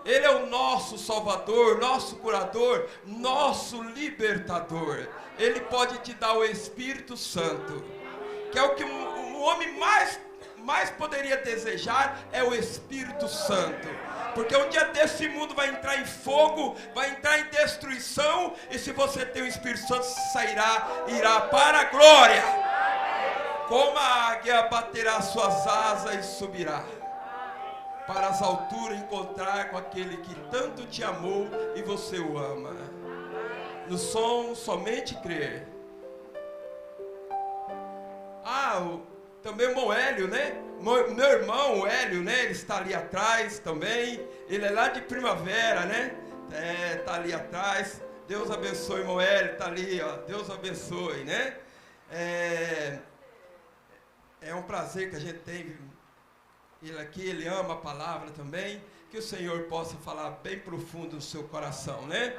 Ele é o nosso Salvador, nosso curador, nosso libertador. Ele pode te dar o Espírito Santo, que é o que o homem mais poderia desejar, é o Espírito Santo. Porque um dia desse mundo vai entrar em fogo, vai entrar em destruição, e se você tem o Espírito Santo, irá para a glória. Como a águia baterá suas asas e subirá para as alturas, encontrar com aquele que tanto te amou e você o ama. No som, somente crer. Também o irmão Hélio, né? Meu irmão, o Hélio, né? Ele está ali atrás também. Ele é lá de Primavera, né? Está ali atrás. Deus abençoe, irmão Hélio. Está ali, ó. Deus abençoe, né? É um prazer que a gente tem ele aqui. Ele ama a palavra também. Que o Senhor possa falar bem profundo no seu coração, né?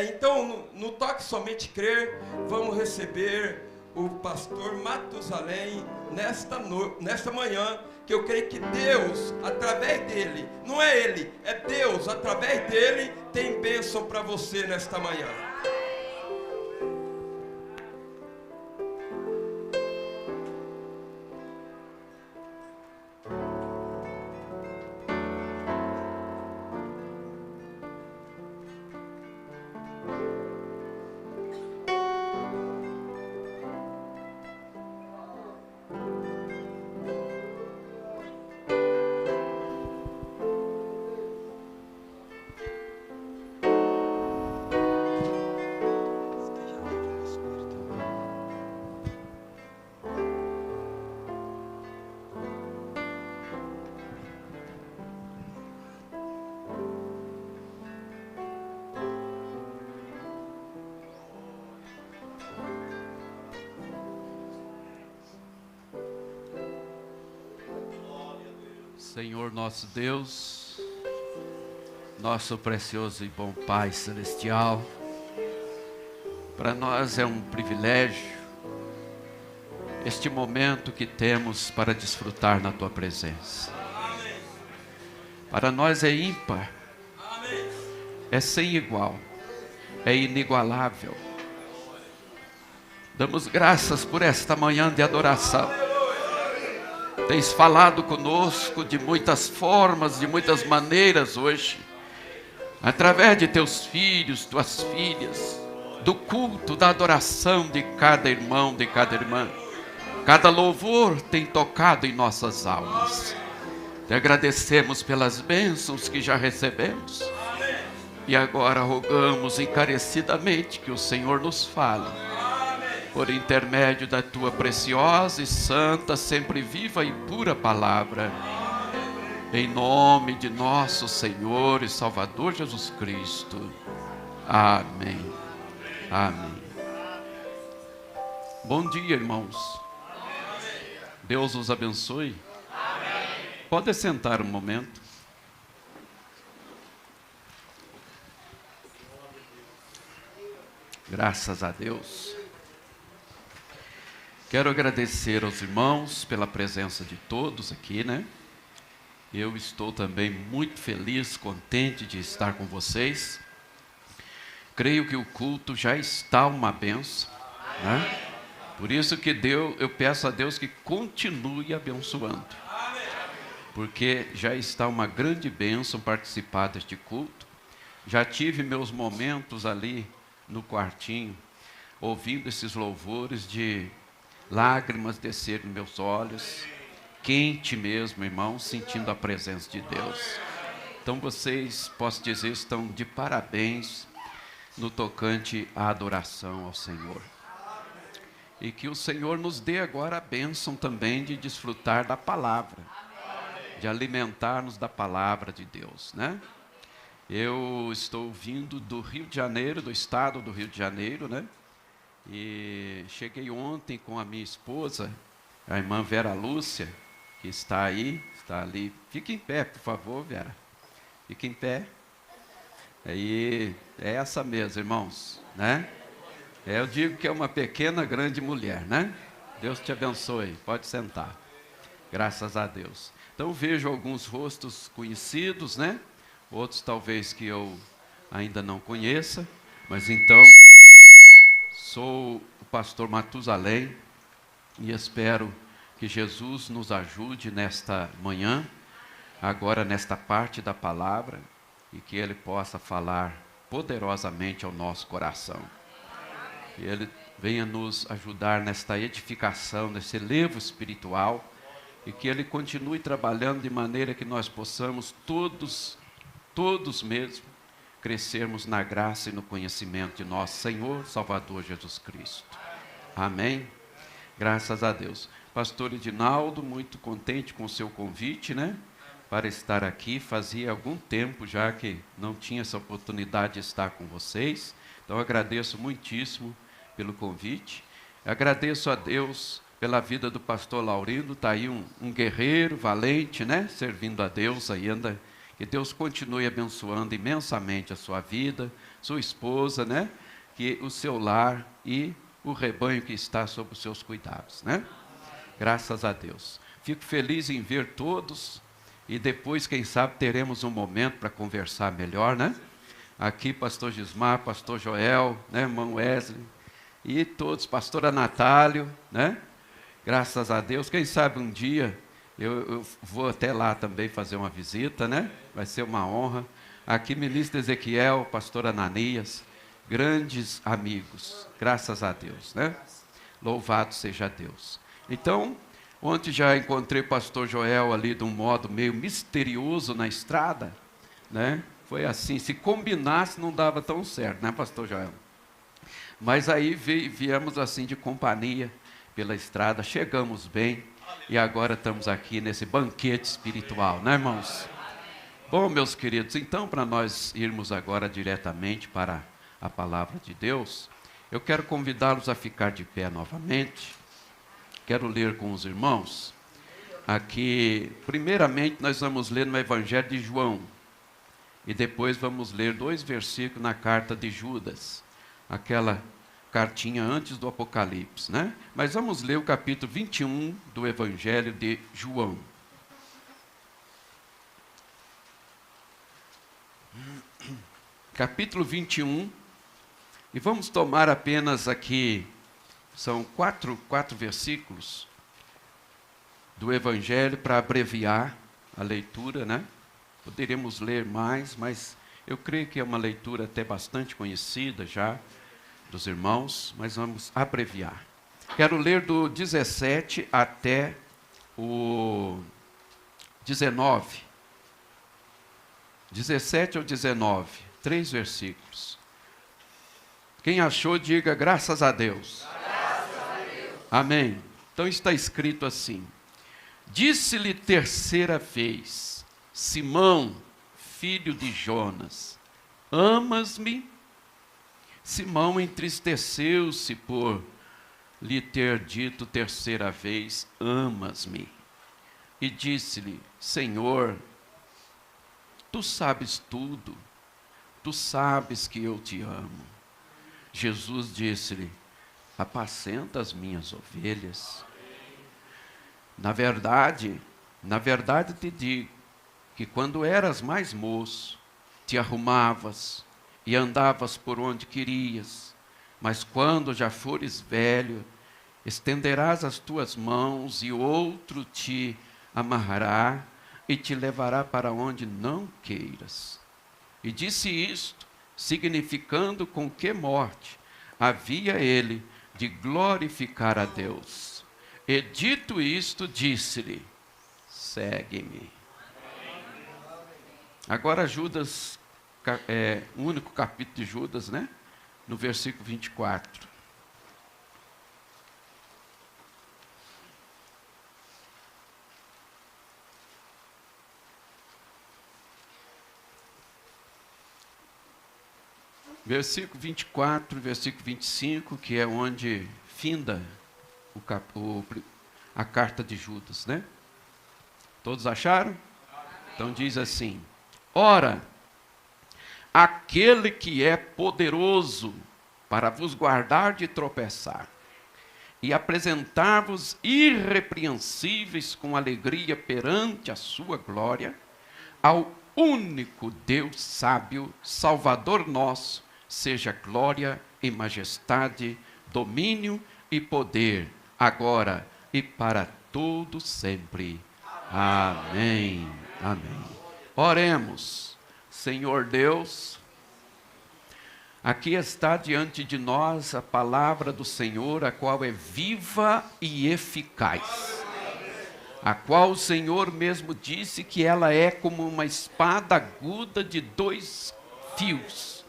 Então, no toque somente crer, vamos receber o pastor Matusalém nesta manhã, que eu creio que Deus, através dele, não é ele, é Deus, através dele, tem bênção para você nesta manhã. Senhor nosso Deus, nosso precioso e bom Pai Celestial, para nós é um privilégio este momento que temos para desfrutar na Tua presença. Para nós é ímpar, é sem igual, é inigualável. Damos graças por esta manhã de adoração. Tens falado conosco de muitas formas, de muitas maneiras hoje, através de teus filhos, tuas filhas, do culto, da adoração de cada irmão, de cada irmã. Cada louvor tem tocado em nossas almas. Te agradecemos pelas bênçãos que já recebemos. E agora rogamos encarecidamente que o Senhor nos fale, por intermédio da Tua preciosa e santa, sempre viva e pura palavra. Em nome de nosso Senhor e Salvador Jesus Cristo. Amém. Amém. Bom dia, irmãos. Deus os abençoe. Pode sentar um momento. Graças a Deus. Quero agradecer aos irmãos pela presença de todos aqui, né? Eu estou também muito feliz, contente de estar com vocês. Creio que o culto já está uma bênção, né? Por isso que eu peço a Deus que continue abençoando. Porque já está uma grande bênção participar deste culto. Já tive meus momentos ali no quartinho, ouvindo esses louvores de lágrimas descer nos meus olhos, quente mesmo, irmão, sentindo a presença de Deus. Então vocês, posso dizer, estão de parabéns no tocante à adoração ao Senhor. E que o Senhor nos dê agora a bênção também de desfrutar da palavra, de alimentar-nos da palavra de Deus, né? Eu estou vindo do Rio de Janeiro, do estado do Rio de Janeiro, né? E cheguei ontem com a minha esposa, a irmã Vera Lúcia, que está aí, está ali. Fique em pé, por favor, Vera. Fique em pé. Aí, é essa mesmo, irmãos, né? Eu digo que é uma pequena, grande mulher, né? Deus te abençoe, pode sentar. Graças a Deus. Então vejo alguns rostos conhecidos, né? outros talvez que eu ainda não conheça, mas então sou o pastor Matusalém e espero que Jesus nos ajude nesta manhã, agora nesta parte da palavra, e que Ele possa falar poderosamente ao nosso coração. Que Ele venha nos ajudar nesta edificação, nesse elevo espiritual, e que Ele continue trabalhando de maneira que nós possamos todos mesmo, crescermos na graça e no conhecimento de nosso Senhor, Salvador Jesus Cristo. Amém? Graças a Deus. Pastor Edinaldo, muito contente com o seu convite, né? Para estar aqui. Fazia algum tempo já que não tinha essa oportunidade de estar com vocês. Então, agradeço muitíssimo pelo convite. Agradeço a Deus pela vida do pastor Laurindo. Está aí um guerreiro valente, né? Servindo a Deus ainda. Que Deus continue abençoando imensamente a sua vida, sua esposa, né? Que o seu lar e o rebanho que está sob os seus cuidados, né? Graças a Deus. Fico feliz em ver todos e depois, quem sabe, teremos um momento para conversar melhor, né? Aqui, pastor Gismar, pastor Joel, né? Irmão Wesley e todos, pastora Natálio, né? Graças a Deus. Quem sabe um dia eu vou até lá também fazer uma visita, né? Vai ser uma honra. Aqui, ministro Ezequiel, pastor Ananias, grandes amigos, graças a Deus, né? Louvado seja Deus. Então, ontem já encontrei o pastor Joel ali de um modo meio misterioso na estrada, né? Foi assim, se combinasse não dava tão certo, né, pastor Joel? Mas aí viemos assim de companhia pela estrada, chegamos bem e agora estamos aqui nesse banquete espiritual, né, irmãos? Bom, meus queridos, então para nós irmos agora diretamente para a palavra de Deus, eu quero convidá-los a ficar de pé novamente. Quero ler com os irmãos. Aqui, primeiramente, nós vamos ler no Evangelho de João. E depois vamos ler 2 versículos na carta de Judas. Aquela cartinha antes do Apocalipse, né? Mas vamos ler o capítulo 21 do Evangelho de João. Capítulo 21. E vamos tomar apenas aqui, são quatro versículos do Evangelho para abreviar a leitura, né? Poderíamos ler mais, mas eu creio que é uma leitura até bastante conhecida já dos irmãos, mas vamos abreviar. Quero ler do 17 até o 19. 17 ao 19, 3 versículos. Quem achou, diga graças a Deus. Graças a Deus. Amém. Então está escrito assim: disse-lhe terceira vez, Simão, filho de Jonas, amas-me? Simão entristeceu-se por lhe ter dito terceira vez, amas-me? E disse-lhe, Senhor, tu sabes tudo, tu sabes que eu te amo. Jesus disse-lhe, apacenta as minhas ovelhas. Na verdade te digo, que quando eras mais moço, te arrumavas e andavas por onde querias, mas quando já fores velho, estenderás as tuas mãos e outro te amarrará e te levará para onde não queiras. E disse isto, significando com que morte havia ele de glorificar a Deus. E dito isto, disse-lhe, segue-me. Agora Judas, o único capítulo de Judas, né? No versículo 24. Versículo 24, versículo 25, que é onde finda a carta de Judas, né? Todos acharam? Então diz assim, ora, aquele que é poderoso para vos guardar de tropeçar e apresentar-vos irrepreensíveis com alegria perante a sua glória, ao único Deus sábio, Salvador nosso, seja glória e majestade, domínio e poder, agora e para todo sempre. Amém. Amém. Oremos. Senhor Deus, aqui está diante de nós a palavra do Senhor, a qual é viva e eficaz, a qual o Senhor mesmo disse que ela é como uma espada aguda de 2 fios,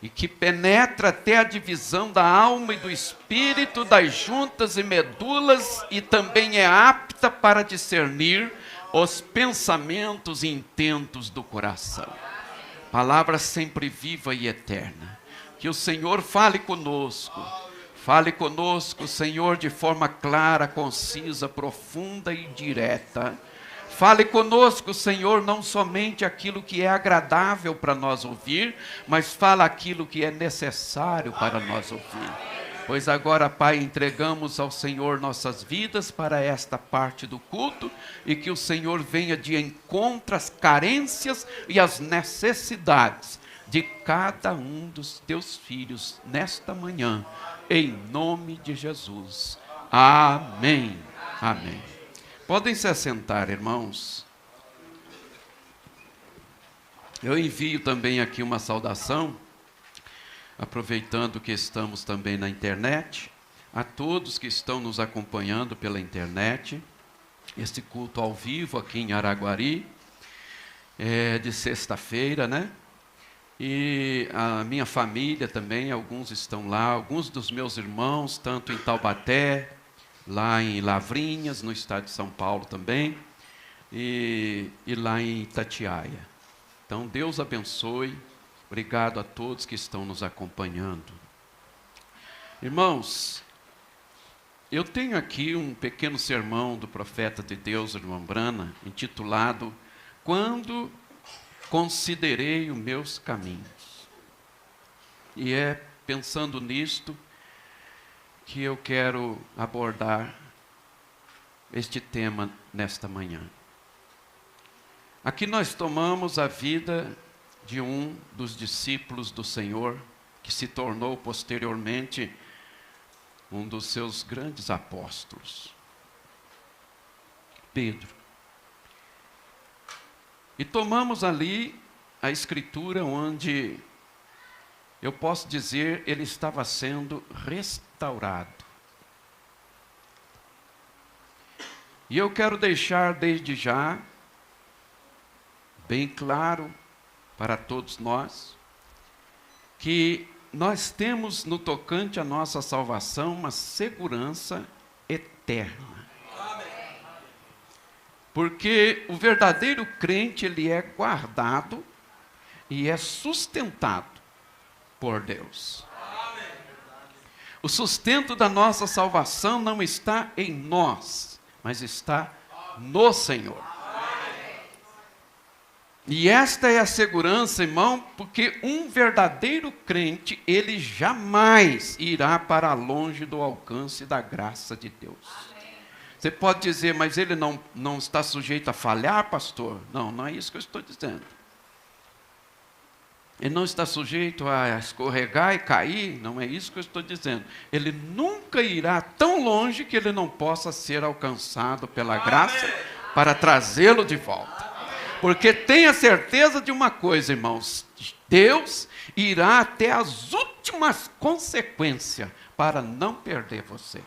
e que penetra até a divisão da alma e do espírito, das juntas e medulas, e também é apta para discernir os pensamentos e intentos do coração. Palavra sempre viva e eterna. Que o Senhor fale conosco, Senhor, de forma clara, concisa, profunda e direta. Fale conosco, Senhor, não somente aquilo que é agradável para nós ouvir, mas fala aquilo que é necessário para nós ouvir. Pois agora, Pai, entregamos ao Senhor nossas vidas para esta parte do culto, e que o Senhor venha de encontro às carências e às necessidades de cada um dos teus filhos nesta manhã, em nome de Jesus. Amém. Amém. Podem se assentar, irmãos. Eu envio também aqui uma saudação, aproveitando que estamos também na internet, a todos que estão nos acompanhando pela internet, este culto ao vivo aqui em Araguari, de sexta-feira, né? E a minha família também, alguns estão lá, alguns dos meus irmãos, tanto em Taubaté, lá em Lavrinhas, no estado de São Paulo também, e lá em Itatiaia. Então, Deus abençoe. Obrigado a todos que estão nos acompanhando. Irmãos, eu tenho aqui um pequeno sermão do profeta de Deus, irmão Brana, intitulado Quando Considerei os Meus Caminhos. E é pensando nisto que eu quero abordar este tema nesta manhã. Aqui nós tomamos a vida de um dos discípulos do Senhor, que se tornou posteriormente um dos seus grandes apóstolos, Pedro. E tomamos ali a escritura onde, eu posso dizer, ele estava sendo restaurado. E eu quero deixar desde já bem claro para todos nós, que nós temos no tocante à nossa salvação uma segurança eterna. Porque o verdadeiro crente, ele é guardado e é sustentado por Deus. O sustento da nossa salvação não está em nós, mas está no Senhor. E esta é a segurança, irmão, porque um verdadeiro crente, ele jamais irá para longe do alcance da graça de Deus. Você pode dizer, mas ele não está sujeito a falhar, pastor? Não, não é isso que eu estou dizendo. Ele não está sujeito a escorregar e cair? Não é isso que eu estou dizendo. Ele nunca irá tão longe que ele não possa ser alcançado pela graça para trazê-lo de volta. Porque tenha certeza de uma coisa, irmãos, Deus irá até as últimas consequências para não perder você.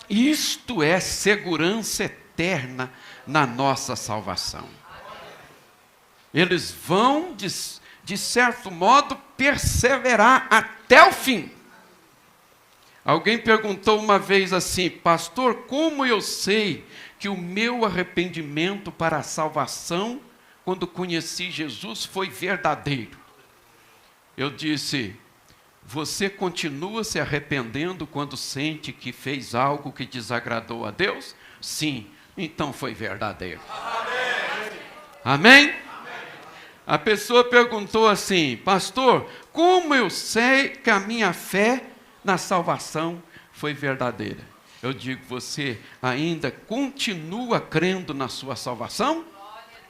Isto é segurança eterna na nossa salvação. Eles vão, de certo modo, perseverar até o fim. Alguém perguntou uma vez assim, pastor, como eu sei que o meu arrependimento para a salvação, quando conheci Jesus, foi verdadeiro? Eu disse, você continua se arrependendo quando sente que fez algo que desagradou a Deus? Sim, então foi verdadeiro. Amém? A pessoa perguntou assim, pastor, como eu sei que a minha fé na salvação foi verdadeira? Eu digo, você ainda continua crendo na sua salvação?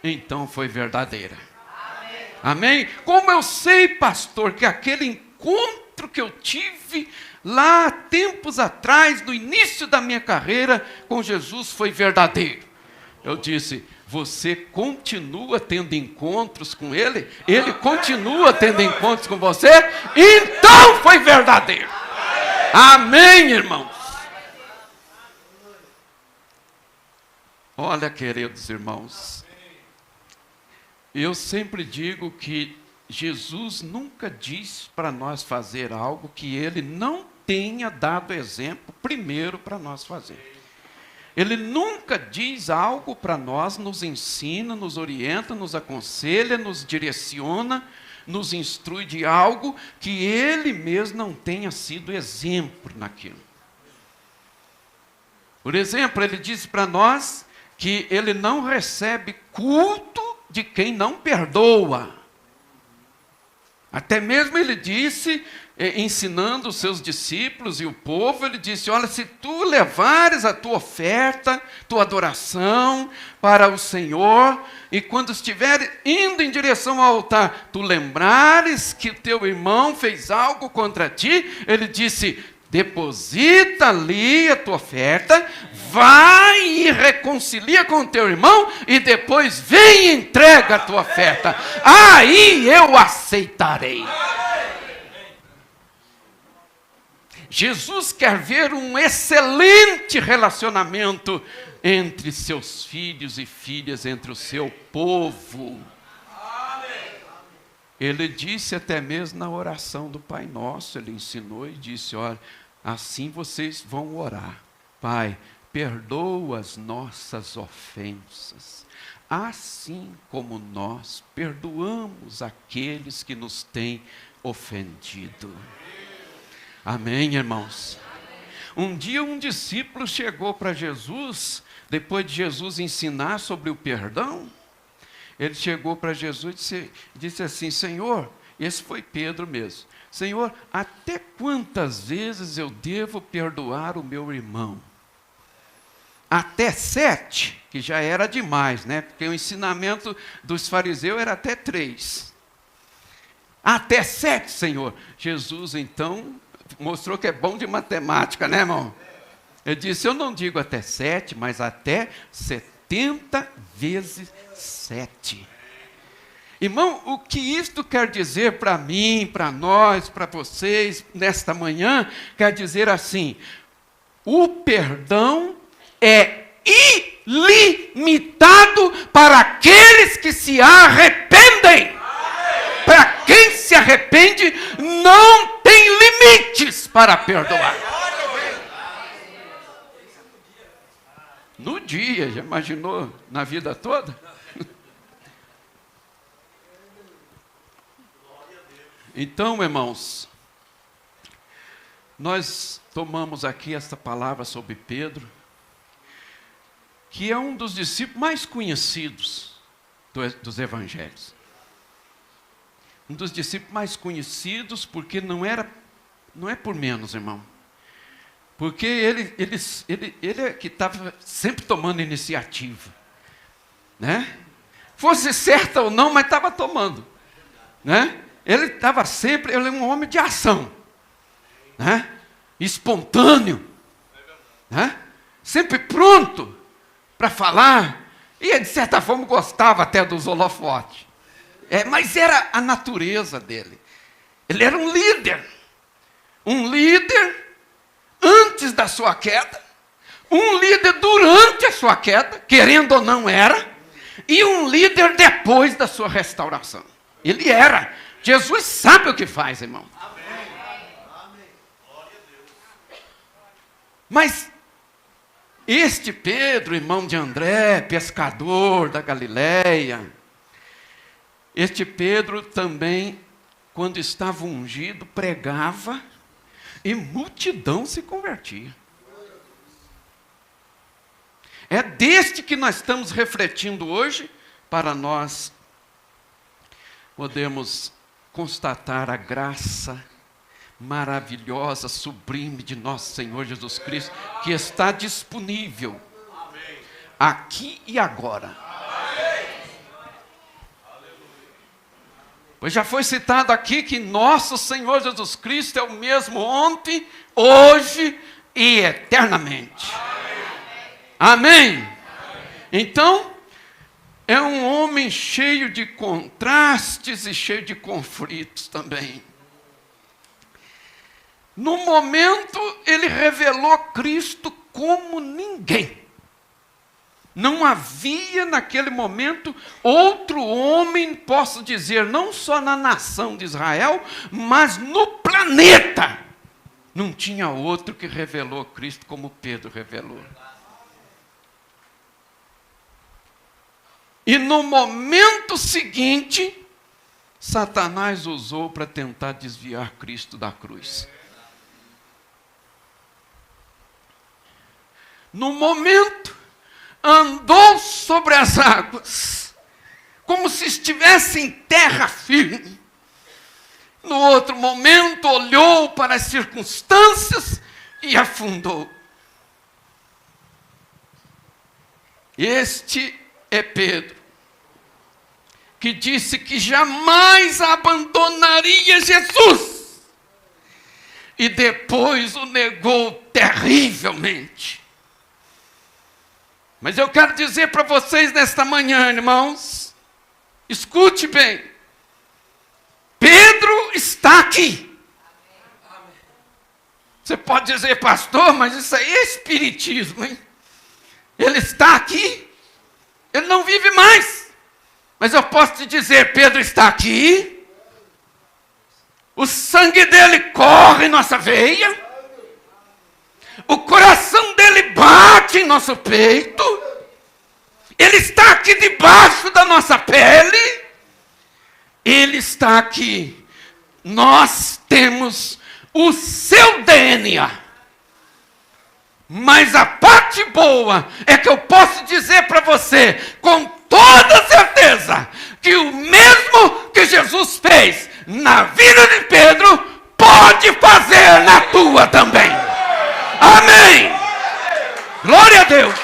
então foi verdadeira. Amém? Como eu sei, pastor, que aquele encontro que eu tive lá tempos atrás, no início da minha carreira com Jesus, foi verdadeiro. Eu disse: você continua tendo encontros com Ele? Ele continua tendo encontros com você? Então foi verdadeiro. Amém, irmãos? Olha, queridos irmãos, eu sempre digo que Jesus nunca disse para nós fazer algo que Ele não tenha dado exemplo primeiro para nós fazer. Ele nunca diz algo para nós, nos ensina, nos orienta, nos aconselha, nos direciona, nos instrui de algo que Ele mesmo não tenha sido exemplo naquilo. Por exemplo, Ele disse para nós que Ele não recebe culto de quem não perdoa. Até mesmo Ele disse, ensinando os seus discípulos e o povo, Ele disse: olha, se tu levares a tua oferta, tua adoração para o Senhor, e quando estiver indo em direção ao altar, tu lembrares que teu irmão fez algo contra ti, Ele disse: deposita ali a tua oferta, vai e reconcilia com o teu irmão, e depois vem e entrega a tua oferta. Aí eu aceitarei. Jesus quer ver um excelente relacionamento entre seus filhos e filhas, entre o seu povo. Ele disse até mesmo na oração do Pai Nosso, Ele ensinou e disse: olha, assim vocês vão orar: Pai, perdoa as nossas ofensas, assim como nós perdoamos aqueles que nos têm ofendido. Amém, irmãos? Um dia um discípulo chegou para Jesus, depois de Jesus ensinar sobre o perdão, ele chegou para Jesus e disse assim: Senhor, esse foi Pedro mesmo, Senhor, até quantas vezes eu devo perdoar o meu irmão? Até 7, que já era demais, né? Porque o ensinamento dos fariseus era até 3. Até 7, Senhor. Jesus, então, mostrou que é bom de matemática, né, irmão? Ele disse: eu não digo até 7, mas até 70 vezes 7. Irmão, o que isto quer dizer para mim, para nós, para vocês, nesta manhã? Quer dizer assim: o perdão é ilimitado para aqueles que se arrependem. Para quem se arrepende, não tem limites para perdoar. No dia, já imaginou na vida toda? Então, irmãos, nós tomamos aqui esta palavra sobre Pedro, que é um dos discípulos mais conhecidos dos evangelhos. Um dos discípulos mais conhecidos, porque não é por menos, irmão. Porque ele é que estava sempre tomando iniciativa, né? Fosse certa ou não, mas estava tomando, né? Ele estava sempre, ele é um homem de ação, né? Espontâneo, né? Sempre pronto para falar, e de certa forma gostava até dos holofotes. Mas era a natureza dele. Ele era um líder antes da sua queda, um líder durante a sua queda, querendo ou não era, e um líder depois da sua restauração. Ele era. Jesus sabe o que faz, irmão. Mas este Pedro, irmão de André, pescador da Galileia, este Pedro também, quando estava ungido, pregava e multidão se convertia. É deste que nós estamos refletindo hoje, para nós podermos constatar a graça maravilhosa, sublime de nosso Senhor Jesus Cristo, que está disponível aqui e agora. Pois já foi citado aqui que nosso Senhor Jesus Cristo é o mesmo ontem, hoje e eternamente. Amém? Amém? Então, é um homem cheio de contrastes e cheio de conflitos também. No momento, ele revelou Cristo como ninguém. Não havia naquele momento outro homem, posso dizer, não só na nação de Israel, mas no planeta. Não tinha outro que revelou Cristo como Pedro revelou. E no momento seguinte, Satanás usou para tentar desviar Cristo da cruz. No momento, andou sobre as águas, como se estivesse em terra firme. No outro momento, olhou para as circunstâncias e afundou. Este é Pedro, que disse que jamais abandonaria Jesus, e depois o negou terrivelmente. Mas eu quero dizer para vocês nesta manhã, irmãos, escute bem, Pedro está aqui. Você pode dizer, pastor, mas isso aí é espiritismo, hein? Ele está aqui, ele não vive mais. Mas eu posso te dizer, Pedro está aqui, o sangue dele corre em nossa veia, o coração dele bate em nosso peito, ele está aqui debaixo da nossa pele, ele está aqui. Nós temos o seu DNA. Mas a parte boa é que eu posso dizer para você, com toda certeza, que o mesmo que Jesus fez na vida de Pedro, pode fazer na tua também. Amém! Glória a Deus!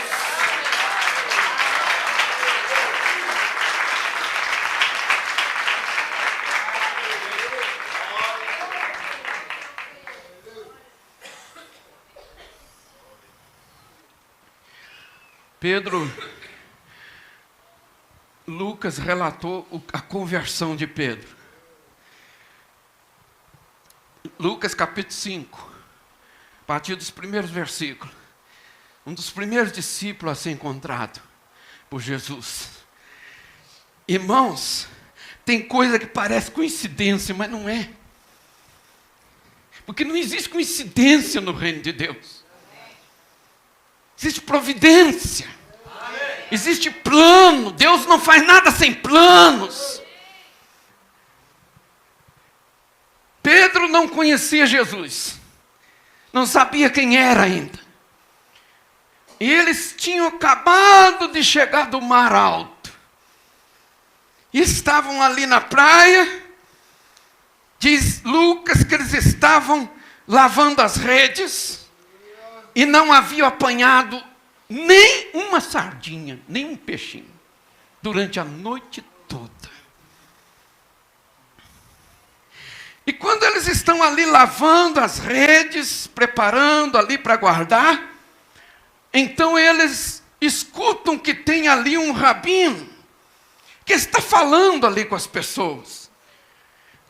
Pedro, Lucas relatou a conversão de Pedro. Lucas capítulo 5, a partir dos primeiros versículos. Um dos primeiros discípulos a ser encontrado por Jesus. Irmãos, tem coisa que parece coincidência, mas não é. Porque não existe coincidência no reino de Deus. Existe providência. Existe plano. Deus não faz nada sem planos. Pedro não conhecia Jesus. Não sabia quem era ainda. E eles tinham acabado de chegar do mar alto. E estavam ali na praia. Diz Lucas que eles estavam lavando as redes. E não haviam apanhado nem uma sardinha, nem um peixinho, durante a noite toda. E quando eles estão ali lavando as redes, preparando ali para guardar, então eles escutam que tem ali um rabino, que está falando ali com as pessoas.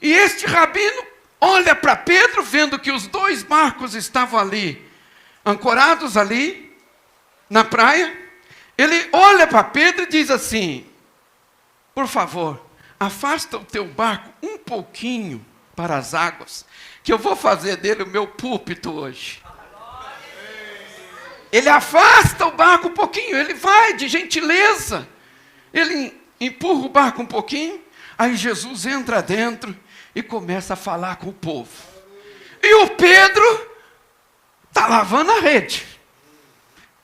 E este rabino olha para Pedro, vendo que os dois barcos estavam ali, ancorados ali, na praia. Ele olha para Pedro e diz assim: por favor, afasta o teu barco um pouquinho para as águas, que eu vou fazer dele o meu púlpito hoje. Ele afasta o barco um pouquinho, ele vai de gentileza, ele empurra o barco um pouquinho, aí Jesus entra dentro e começa a falar com o povo. E o Pedro está lavando a rede.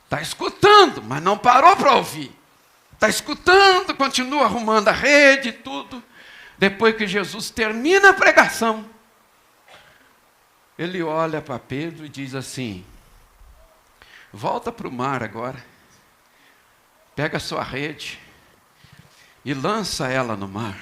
Está escutando, mas não parou para ouvir. Está escutando, continua arrumando a rede e tudo. Depois que Jesus termina a pregação, ele olha para Pedro e diz assim: volta para o mar agora. Pega a sua rede e lança ela no mar.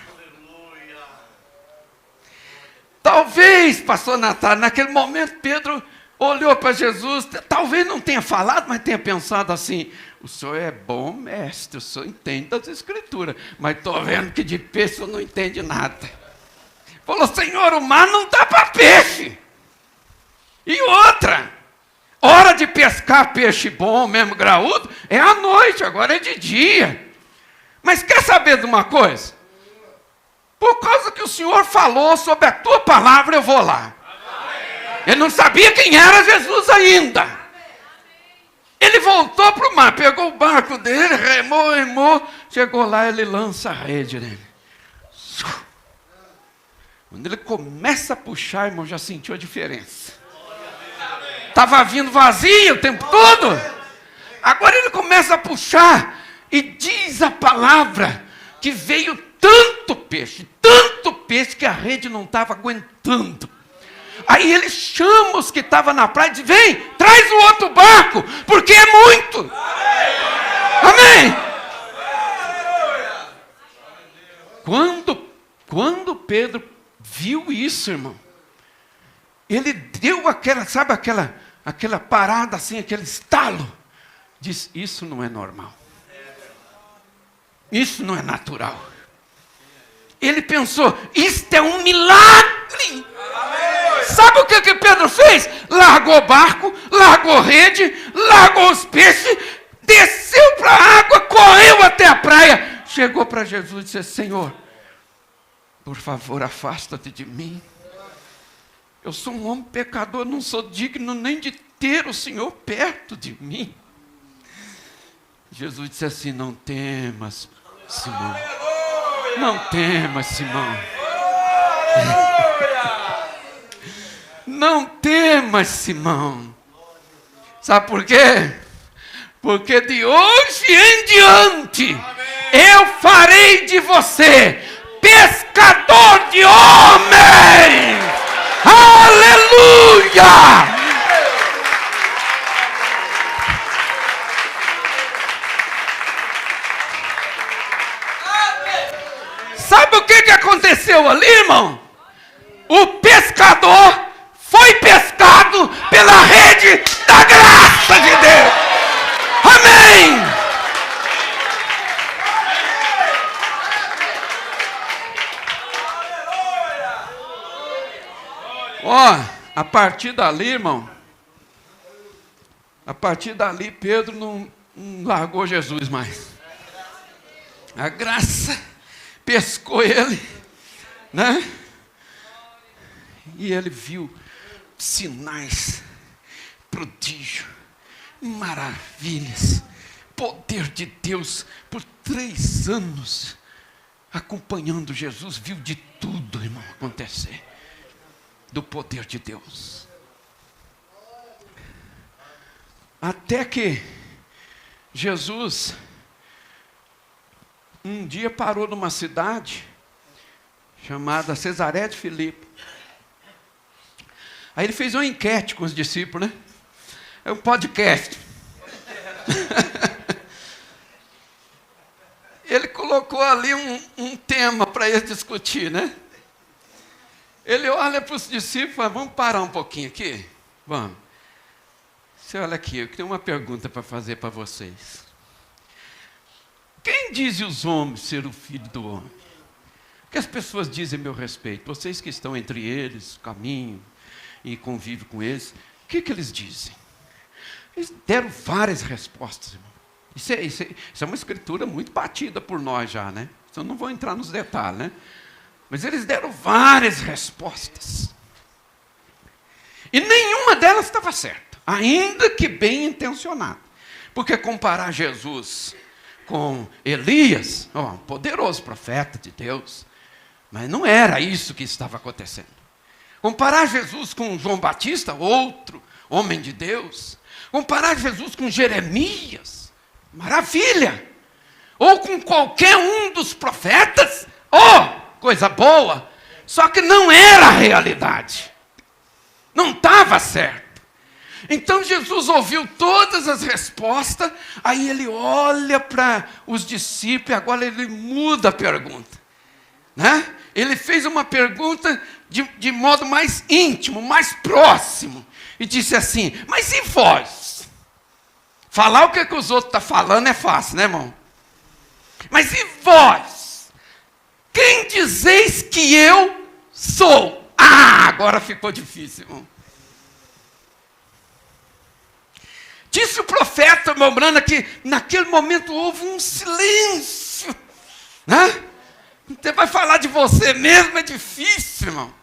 vez, pastor Natália, naquele momento Pedro olhou para Jesus, talvez não tenha falado, mas tenha pensado assim: o senhor é bom mestre, o senhor entende das escrituras, mas estou vendo que de peixe o senhor não entende nada. Falou: Senhor, o mar não dá para peixe. E outra, hora de pescar peixe bom, mesmo graúdo, é à noite, agora é de dia. Mas quer saber de uma coisa? Por causa que o Senhor falou sobre a tua palavra, eu vou lá. Ele não sabia quem era Jesus ainda. Ele voltou para o mar, pegou o barco dele, remou, chegou lá, ele lança a rede nele. Quando ele começa a puxar, irmão, já sentiu a diferença. Estava vindo vazio o tempo todo. Agora ele começa a puxar, e diz a palavra que veio tanto peixe, que a rede não estava aguentando. Aí ele chama os que estavam na praia e diz: vem, traz o outro barco, porque é muito. Amém. Quando Pedro viu isso, irmão, ele deu aquela parada assim, aquele estalo. Diz: isso não é normal. Isso não é natural. Ele pensou: isto é um milagre. Sabe o que Pedro fez? Largou o barco, largou a rede, largou os peixes, desceu para a água, correu até a praia, chegou para Jesus e disse: Senhor, por favor, afasta-te de mim. Eu sou um homem pecador, não sou digno nem de ter o Senhor perto de mim. Jesus disse assim: não temas, Simão. Não temas, Simão. Não temas, Simão. Sabe por quê? Porque de hoje em diante eu farei de você pescador de homens. Aleluia! Sabe o que aconteceu ali, irmão? O pescador foi pescado pela rede da graça de Deus. Amém! Ó, a partir dali, irmão, Pedro não largou Jesus mais. A graça pescou ele, né? E ele viu sinais, prodígio, maravilhas, poder de Deus por 3 anos, acompanhando Jesus, viu de tudo, irmão, acontecer, do poder de Deus. Até que Jesus um dia parou numa cidade chamada Cesaré de Filipe. Aí ele fez uma enquete com os discípulos, né? É um podcast. Ele colocou ali um tema para eles discutir, né? Ele olha para os discípulos e fala: vamos parar um pouquinho aqui? Vamos. Você olha aqui, eu tenho uma pergunta para fazer para vocês. Quem dizem os homens ser o filho do homem? O que as pessoas dizem a meu respeito? Vocês que estão entre eles, caminham e convivem com eles, o que eles dizem? Eles deram várias respostas, irmão. Isso é uma escritura muito batida por nós já, né? Então não vou entrar nos detalhes, né? Mas eles deram várias respostas. E nenhuma delas estava certa, ainda que bem intencionada. Porque comparar Jesus com Elias, um poderoso profeta de Deus, mas não era isso que estava acontecendo. Comparar Jesus com João Batista, outro homem de Deus, comparar Jesus com Jeremias, maravilha, ou com qualquer um dos profetas, coisa boa, só que não era a realidade, não estava certo. Então Jesus ouviu todas as respostas, aí ele olha para os discípulos, e agora ele muda a pergunta, né? ele fez uma pergunta de modo mais íntimo, mais próximo. E disse assim: mas e vós? Falar o que os outros estão falando é fácil, né, irmão? Mas e vós? Quem dizeis que eu sou? Ah, agora ficou difícil, irmão. Disse o profeta, lembrando que naquele momento houve um silêncio. Né? Você vai falar de você mesmo, é difícil, irmão.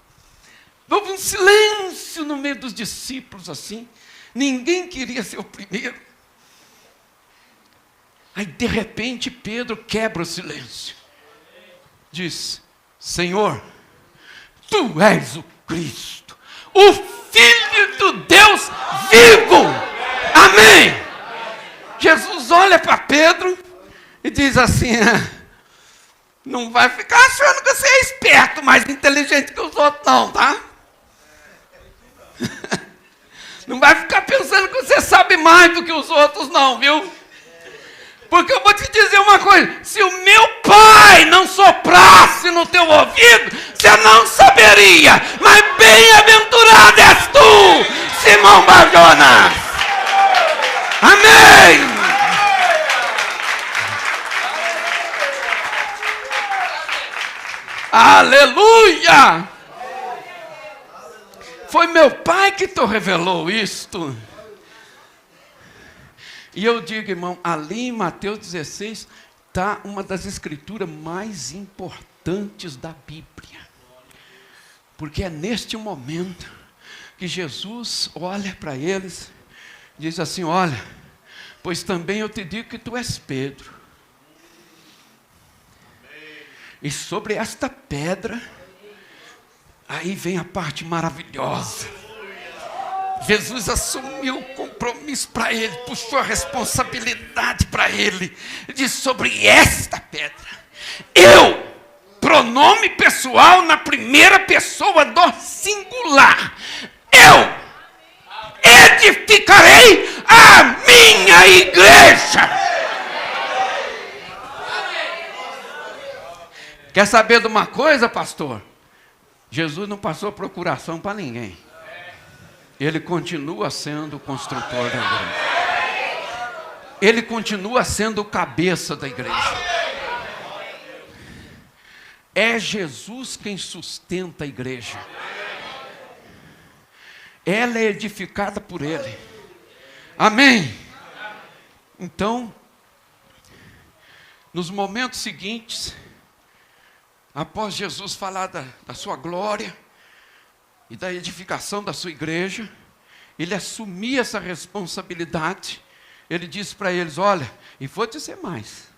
Houve um silêncio no meio dos discípulos, assim. Ninguém queria ser o primeiro. Aí, de repente, Pedro quebra o silêncio. Diz: Senhor, Tu és o Cristo, o Filho do Deus vivo. Amém. Jesus olha para Pedro e diz assim: não vai ficar achando que você é esperto, mais inteligente que os outros não, tá? Não vai ficar pensando que você sabe mais do que os outros não, viu? Porque eu vou te dizer uma coisa: se o meu Pai não soprasse no teu ouvido, você não saberia. Mas bem-aventurado és tu, Simão Bar-Jonas. Amém. Aleluia. Foi meu Pai que te revelou isto. E eu digo, irmão, ali em Mateus 16 está uma das escrituras mais importantes da Bíblia. Porque é neste momento que Jesus olha para eles e diz assim: olha, pois também eu te digo que tu és Pedro. E sobre esta pedra, aí vem a parte maravilhosa. Jesus assumiu o compromisso para ele, puxou a responsabilidade para ele. Ele disse: sobre esta pedra, eu, pronome pessoal na primeira pessoa do singular, eu edificarei a minha igreja. Quer saber de uma coisa, pastor? Jesus não passou procuração para ninguém. Ele continua sendo o construtor da igreja. Ele continua sendo o cabeça da igreja. É Jesus quem sustenta a igreja. Ela é edificada por Ele. Amém? Então, nos momentos seguintes, após Jesus falar da sua glória e da edificação da sua igreja, ele assumia essa responsabilidade. Ele disse para eles: olha, e vou dizer mais,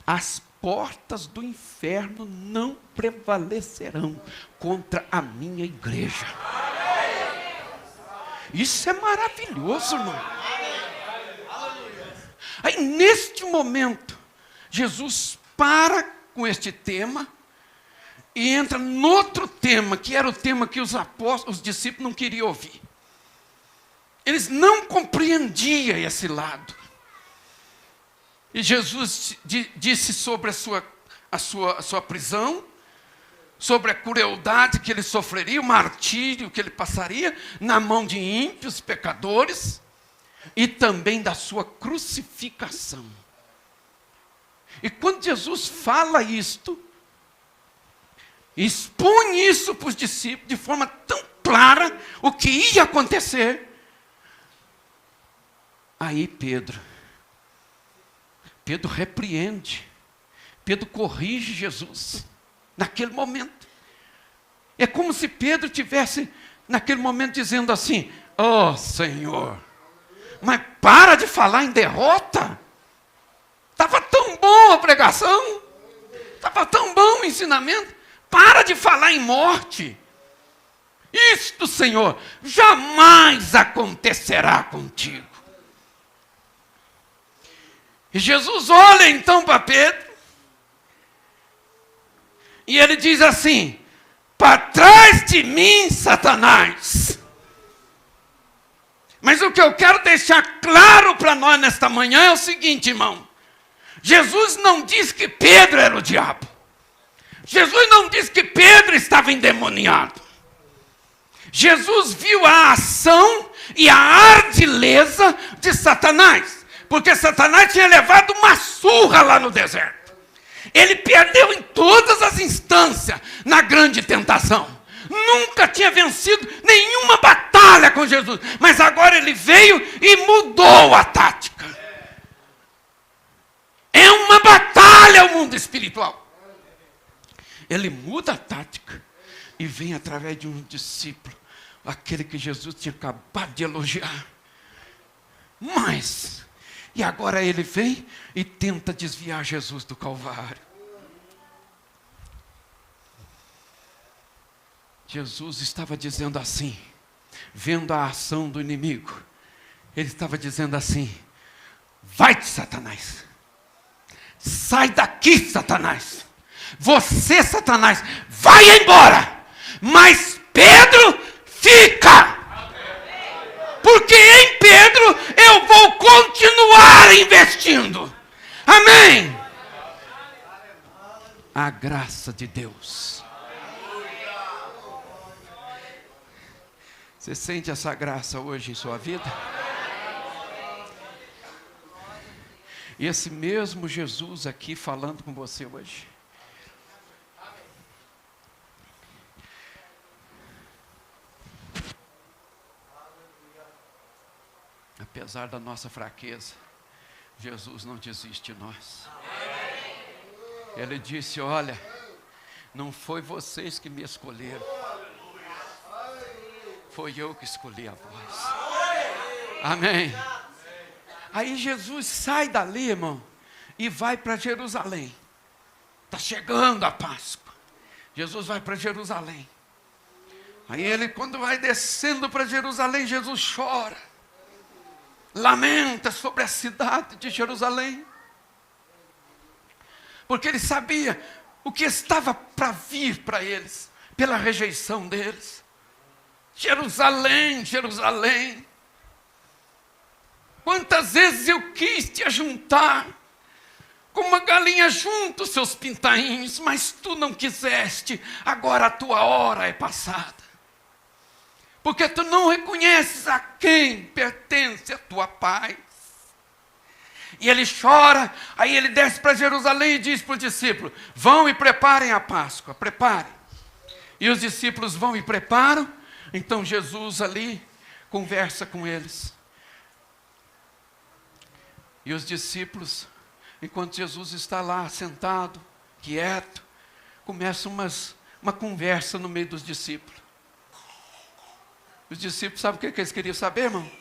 as portas do inferno não prevalecerão contra a minha igreja. Isso é maravilhoso, irmão. Aí, neste momento, Jesus para com este tema e entra noutro tema, que era o tema que os apóstolos, os discípulos não queriam ouvir. Eles não compreendiam esse lado. E Jesus disse sobre a sua prisão, sobre a crueldade que ele sofreria, o martírio que ele passaria na mão de ímpios, pecadores, e também da sua crucificação. E quando Jesus fala isto, expõe isso para os discípulos de forma tão clara, o que ia acontecer. Aí Pedro repreende, Pedro corrige Jesus, naquele momento. É como se Pedro tivesse, naquele momento, dizendo assim: ó Senhor, mas para de falar em derrota. Estava tão bom a pregação, estava tão bom o ensinamento. Para de falar em morte. Isto, Senhor, jamais acontecerá contigo. E Jesus olha então para Pedro, e ele diz assim: para trás de mim, Satanás. Mas o que eu quero deixar claro para nós nesta manhã é o seguinte, irmão: Jesus não diz que Pedro era o diabo. Jesus não disse que Pedro estava endemoniado. Jesus viu a ação e a ardileza de Satanás, porque Satanás tinha levado uma surra lá no deserto. Ele perdeu em todas as instâncias na grande tentação. Nunca tinha vencido nenhuma batalha com Jesus, mas agora ele veio e mudou a tática. É uma batalha o mundo espiritual. Ele muda a tática e vem através de um discípulo, aquele que Jesus tinha acabado de elogiar. Mas, e agora ele vem e tenta desviar Jesus do Calvário. Jesus estava dizendo assim, vendo a ação do inimigo, ele estava dizendo assim: vai-te, Satanás, sai daqui, Satanás, você, Satanás, vai embora, mas Pedro fica, porque em Pedro eu vou continuar investindo. Amém? A graça de Deus. Você sente essa graça hoje em sua vida? E esse mesmo Jesus aqui falando com você hoje. Apesar da nossa fraqueza, Jesus não desiste de nós. Ele disse: olha, não foi vocês que me escolheram, foi eu que escolhi a vós. Amém. Aí Jesus sai dali, irmão, e vai para Jerusalém. Está chegando a Páscoa. Jesus vai para Jerusalém. Aí ele, quando vai descendo para Jerusalém, Jesus chora. Lamenta sobre a cidade de Jerusalém. Porque ele sabia o que estava para vir para eles, pela rejeição deles. Jerusalém, Jerusalém, quantas vezes eu quis te ajuntar, como uma galinha junta os seus pintainhos, mas tu não quiseste. Agora a tua hora é passada, porque tu não reconheces a quem pertence a tua paz. E ele chora. Aí ele desce para Jerusalém e diz para os discípulos: vão e preparem a Páscoa, preparem. E os discípulos vão e preparam. Então Jesus ali conversa com eles. E os discípulos, enquanto Jesus está lá sentado, quieto, começa uma conversa no meio dos discípulos. Os discípulos, sabem o que eles queriam saber, irmão?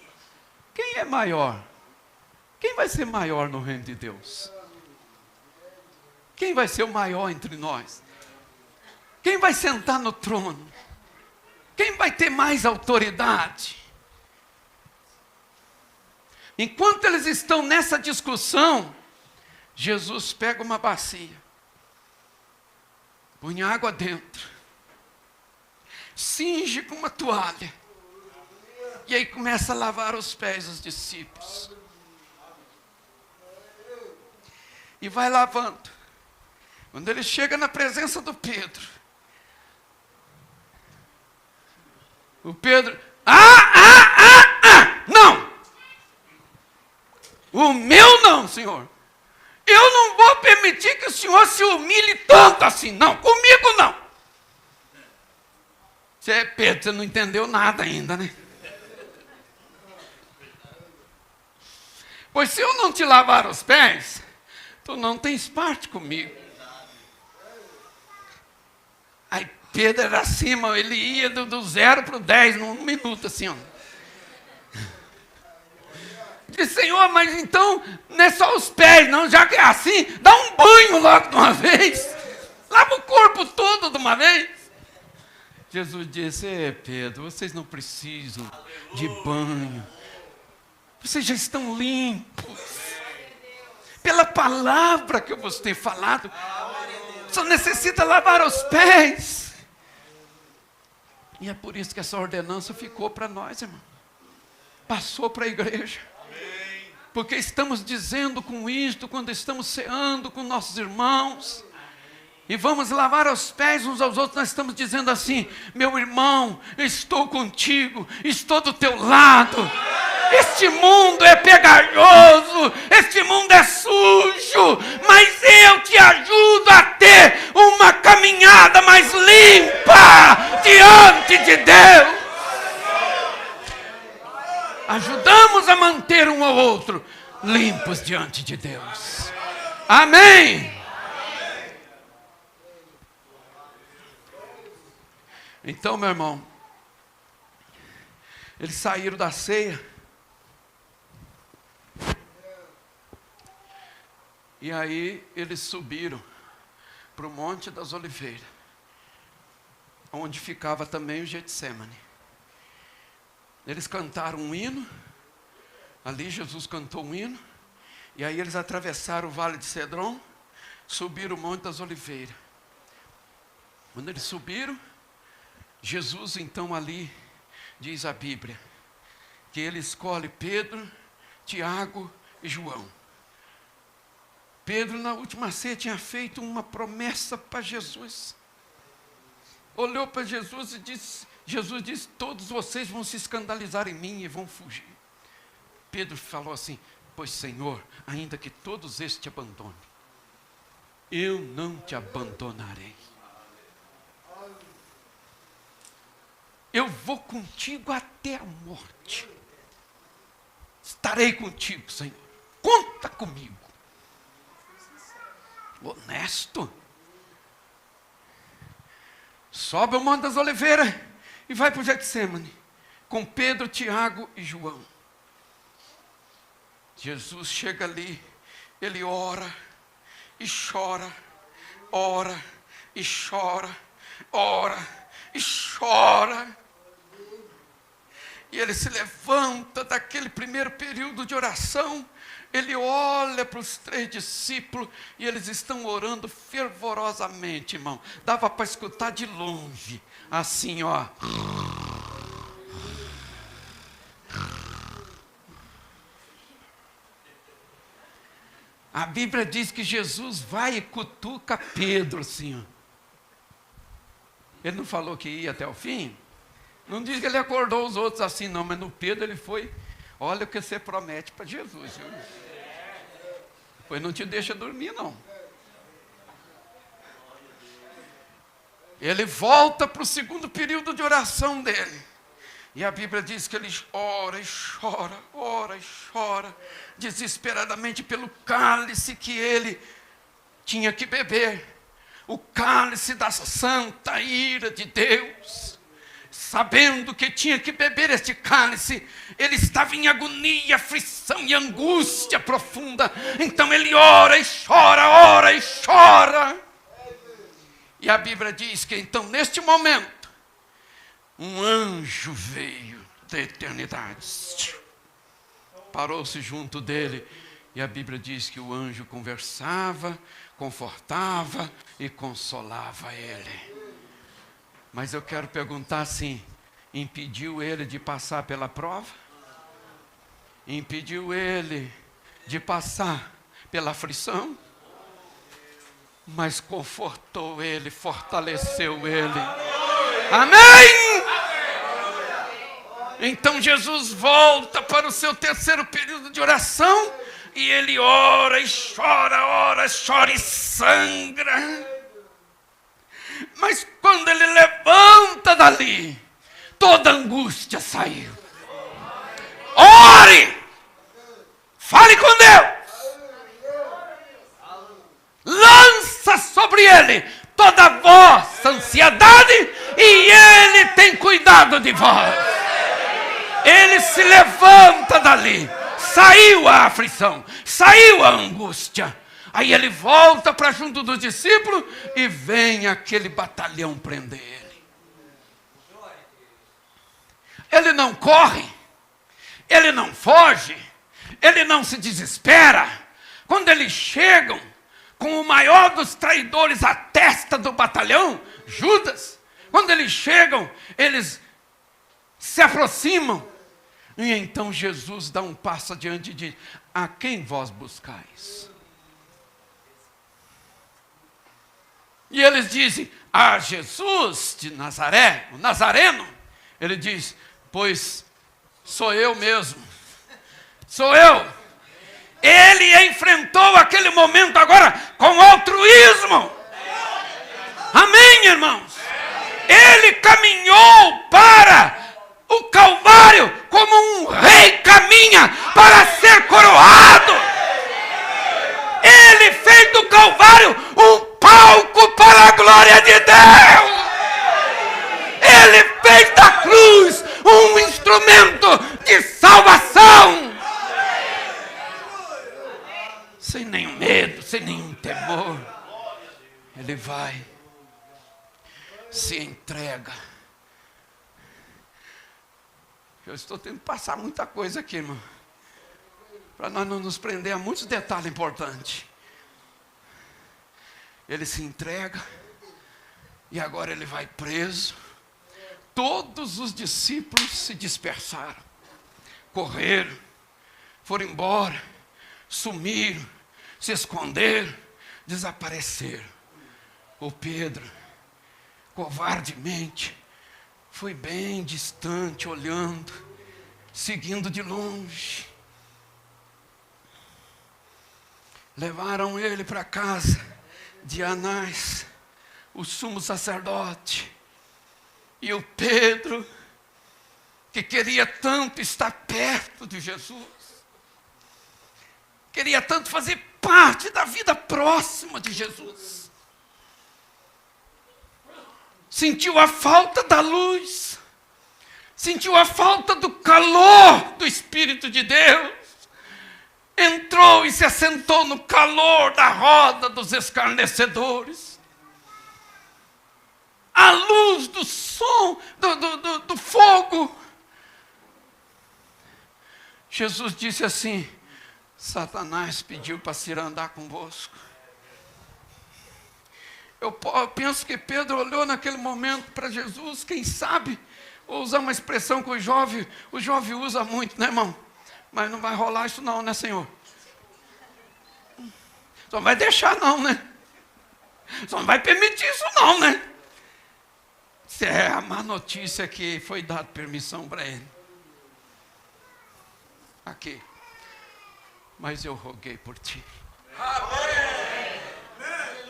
Quem é maior? Quem vai ser maior no reino de Deus? Quem vai ser o maior entre nós? Quem vai sentar no trono? Quem vai ter mais autoridade? Enquanto eles estão nessa discussão, Jesus pega uma bacia, põe água dentro, cinge com uma toalha, e aí começa a lavar os pés dos discípulos. E vai lavando. Quando ele chega na presença do Pedro, o Pedro, não! O meu não, Senhor. Eu não vou permitir que o Senhor se humilhe tanto assim, não. Comigo não. Pedro, você não entendeu nada ainda, né? Pois se eu não te lavar os pés, tu não tens parte comigo. Aí Pedro era assim, ele ia do 0 para o 10 num minuto assim, ó. Disse: Senhor, mas então não é só os pés, não, já que é assim, dá um banho logo de uma vez, lava o corpo todo de uma vez. Jesus disse: Pedro, vocês não precisam de banho, vocês já estão limpos pela palavra que eu vos tenho falado, só necessita lavar os pés. E é por isso que essa ordenança ficou para nós, irmão. Passou para a igreja. Porque estamos dizendo com isto, quando estamos ceando com nossos irmãos, e vamos lavar os pés uns aos outros, nós estamos dizendo assim: meu irmão, estou contigo, estou do teu lado. Este mundo é pegajoso, este mundo é sujo, mas eu te ajudo a ter uma caminhada mais limpa diante de Deus. Ajudamos a manter um ao outro limpos diante de Deus. Amém. Então, meu irmão, eles saíram da ceia. E aí eles subiram para o Monte das Oliveiras, onde ficava também o Getsemane. Eles cantaram um hino, ali Jesus cantou um hino, e aí eles atravessaram o Vale de Cedron, subiram o Monte das Oliveiras. Quando eles subiram, Jesus então ali, diz a Bíblia, que ele escolhe Pedro, Tiago e João. Pedro na última ceia tinha feito uma promessa para Jesus. Olhou para Jesus e disse, Jesus disse: todos vocês vão se escandalizar em mim e vão fugir. Pedro falou assim: pois Senhor, ainda que todos estes te abandonem, eu não te abandonarei. Eu vou contigo até a morte. Estarei contigo, Senhor. Conta comigo. Honesto. Sobe o Monte das Oliveiras e vai para o Getsemane, com Pedro, Tiago e João. Jesus chega ali, ele ora e chora, ora e chora, ora e chora. E ele se levanta daquele primeiro período de oração, ele olha para os 3 discípulos e eles estão orando fervorosamente, irmão. Dava para escutar de longe, assim, ó. A Bíblia diz que Jesus vai e cutuca Pedro, assim, ó. Ele não falou que ia até o fim? Não diz que ele acordou os outros assim, não, mas no Pedro ele foi: olha o que você promete para Jesus, viu? Pois não te deixa dormir, não. Ele volta para o segundo período de oração dele. E a Bíblia diz que ele ora e chora, desesperadamente pelo cálice que ele tinha que beber. O cálice da santa ira de Deus. Sabendo que tinha que beber este cálice, ele estava em agonia, aflição e angústia profunda. Então ele ora e chora. E a Bíblia diz que então, neste momento, um anjo veio da eternidade, parou-se junto dele, e a Bíblia diz que o anjo conversava, confortava e consolava ele. Mas eu quero perguntar assim: impediu ele de passar pela prova? Impediu ele de passar pela aflição? Mas confortou ele, fortaleceu ele. Amém! Então Jesus volta para o seu terceiro período de oração, e ele ora e chora e sangra. Mas quando ele levanta dali, toda angústia saiu. Ore! Fale com Deus! Lança sobre ele toda a vossa ansiedade, e ele tem cuidado de vós. Ele se levanta dali. Saiu a aflição, saiu a angústia. Aí ele volta para junto dos discípulos e vem aquele batalhão prender ele. Ele não corre, ele não foge, ele não se desespera. Quando eles chegam com o maior dos traidores à testa do batalhão, Judas, quando eles chegam, eles se aproximam. E então Jesus dá um passo adiante e diz: a quem vós buscais? E eles dizem: ah, Jesus de Nazaré, o Nazareno. Ele diz: pois sou eu mesmo. Sou eu. Ele enfrentou aquele momento agora com altruísmo. Amém, irmãos? Ele caminhou para o Calvário como um rei caminha para ser coroado. Ele fez do Calvário um palco para a glória de Deus. Ele fez da cruz um instrumento de salvação. Sem nenhum medo, sem nenhum temor. Ele vai, se entrega. Eu estou tendo que passar muita coisa aqui, irmão, para nós não nos prender a muitos detalhes importantes. Ele se entrega, e agora ele vai preso. Todos os discípulos se dispersaram, correram, foram embora, sumiram, se esconderam, desapareceram. O Pedro, covardemente, foi bem distante, olhando, seguindo de longe. Levaram ele para casa de Anás, o sumo sacerdote. E o Pedro, que queria tanto estar perto de Jesus, queria tanto fazer parte da vida próxima de Jesus, sentiu a falta da luz, sentiu a falta do calor do Espírito de Deus, entrou e se assentou no calor da roda dos escarnecedores. A luz do som, do fogo. Jesus disse assim: Satanás pediu para se andar convosco. Eu penso que Pedro olhou naquele momento para Jesus, quem sabe, vou usar uma expressão que o jovem usa muito, né, irmão? Mas não vai rolar isso não, né, Senhor? Só não vai deixar não, né? Só não vai permitir isso não, né? Isso é a má notícia que foi dada permissão para ele. Aqui. Mas eu roguei por ti.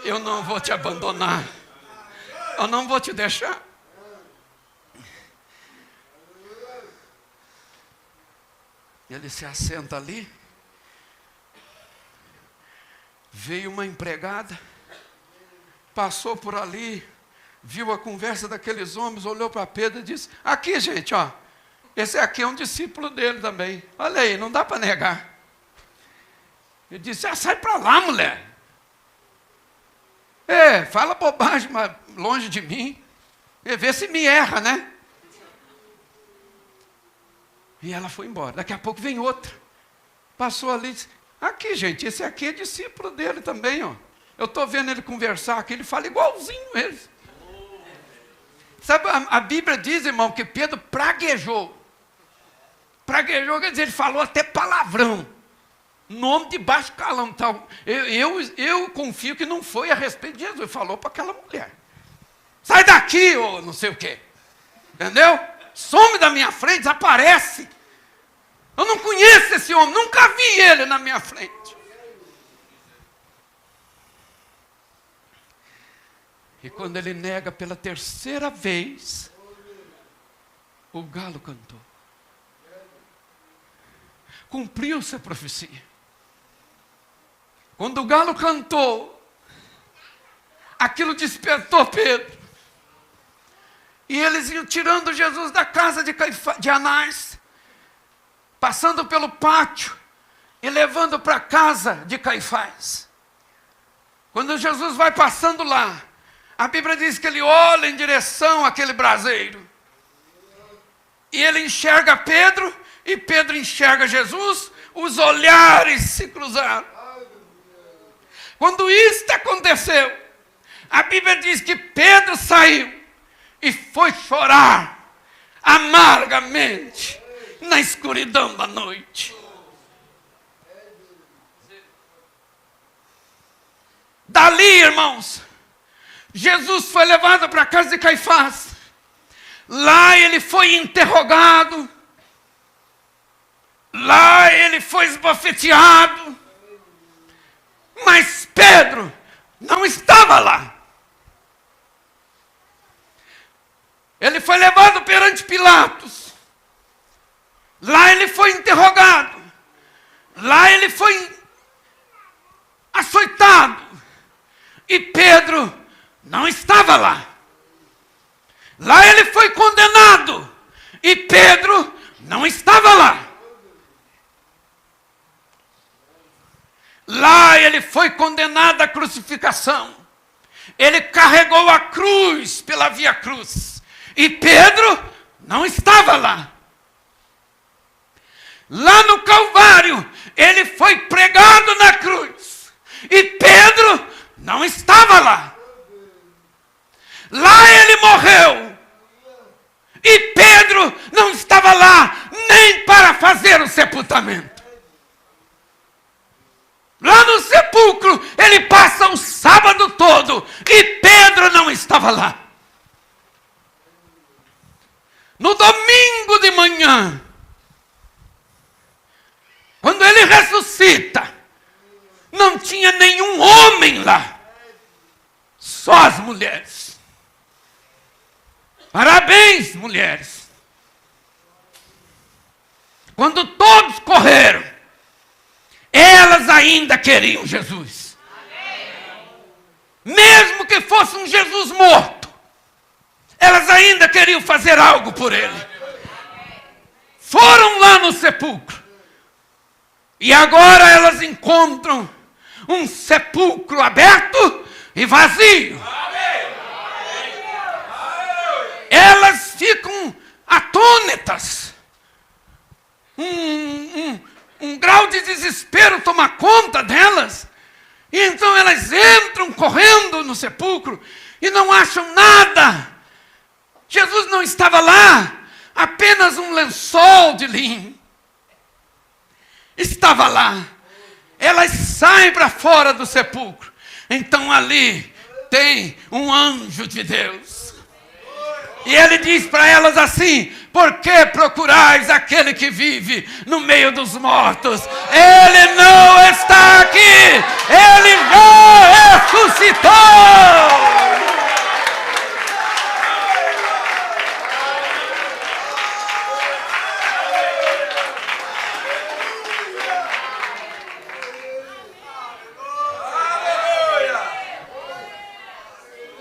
Eu não vou te abandonar. Eu não vou te deixar. Ele se assenta ali. Veio uma empregada, passou por ali, viu a conversa daqueles homens, olhou para Pedro e disse: aqui, gente, ó, esse aqui é um discípulo dele também. Olha aí, não dá para negar. Ele disse: ah, sai para lá, mulher. Fala bobagem, mas longe de mim. E vê se me erra, né? E ela foi embora. Daqui a pouco vem outra. Passou ali e disse: aqui, gente, esse aqui é discípulo dele também, ó. Eu estou vendo ele conversar aqui, ele fala igualzinho eles. Sabe, a Bíblia diz, irmão, que Pedro praguejou. Praguejou quer dizer, ele falou até palavrão. Nome de baixo calão. Então, eu confio que não foi a respeito de Jesus. Ele falou para aquela mulher: sai daqui, ou não sei o quê. Entendeu? Some da minha frente, desaparece. Eu não conheço esse homem, nunca vi ele na minha frente. E quando ele nega pela terceira vez, o galo cantou. Cumpriu-se a profecia. Quando o galo cantou, aquilo despertou Pedro. E eles iam tirando Jesus da casa de Anás, passando pelo pátio e levando para a casa de Caifás. Quando Jesus vai passando lá, a Bíblia diz que ele olha em direção àquele braseiro. E ele enxerga Pedro, e Pedro enxerga Jesus, os olhares se cruzaram. Quando isto aconteceu, a Bíblia diz que Pedro saiu e foi chorar amargamente na escuridão da noite. Dali, irmãos, Jesus foi levado para a casa de Caifás. Lá ele foi interrogado. Lá ele foi esbofeteado. Mas Pedro não estava lá. Ele foi levado perante Pilatos. Lá ele foi interrogado. Lá ele foi açoitado. E Pedro não estava lá. Lá ele foi condenado. E Pedro não estava lá. Lá ele foi condenado à crucificação. Ele carregou a cruz pela via cruz. E Pedro não estava lá. Lá no Calvário, ele foi pregado na cruz. E Pedro não estava lá. Lá ele morreu. E Pedro não estava lá nem para fazer o sepultamento. Lá no sepulcro, ele passa o sábado todo. E Pedro não estava lá. No domingo de manhã, quando ele ressuscita, não tinha nenhum homem lá. Só as mulheres. Parabéns, mulheres. Quando todos correram, elas ainda queriam Jesus. Mesmo que fosse um Jesus morto, elas ainda queriam fazer algo por ele. Foram lá no sepulcro. E agora elas encontram um sepulcro aberto e vazio. Elas ficam atônitas. Um grau de desespero toma conta delas. E então elas entram correndo no sepulcro e não acham nada. Jesus não estava lá. Apenas um lençol de linho estava lá. Elas saem para fora do sepulcro. Então ali tem um anjo de Deus. E ele diz para elas assim: por que procurais aquele que vive no meio dos mortos? Ele não está aqui. Ele já ressuscitou.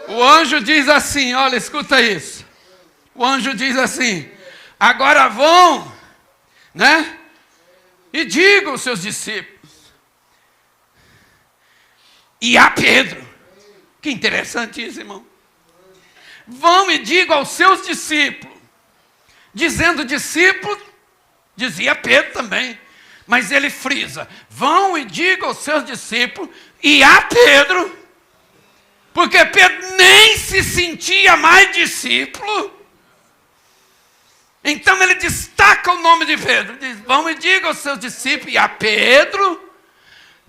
O anjo diz assim, olha, escuta isso. O anjo diz assim: agora vão, né? E digam aos seus discípulos. E a Pedro. Que interessante isso, irmão. Vão e digam aos seus discípulos. Dizendo discípulo, dizia Pedro também. Mas ele frisa: vão e digam aos seus discípulos e a Pedro. Porque Pedro nem se sentia mais discípulo. Então ele destaca o nome de Pedro. Diz: vão e digam aos seus discípulos e a Pedro,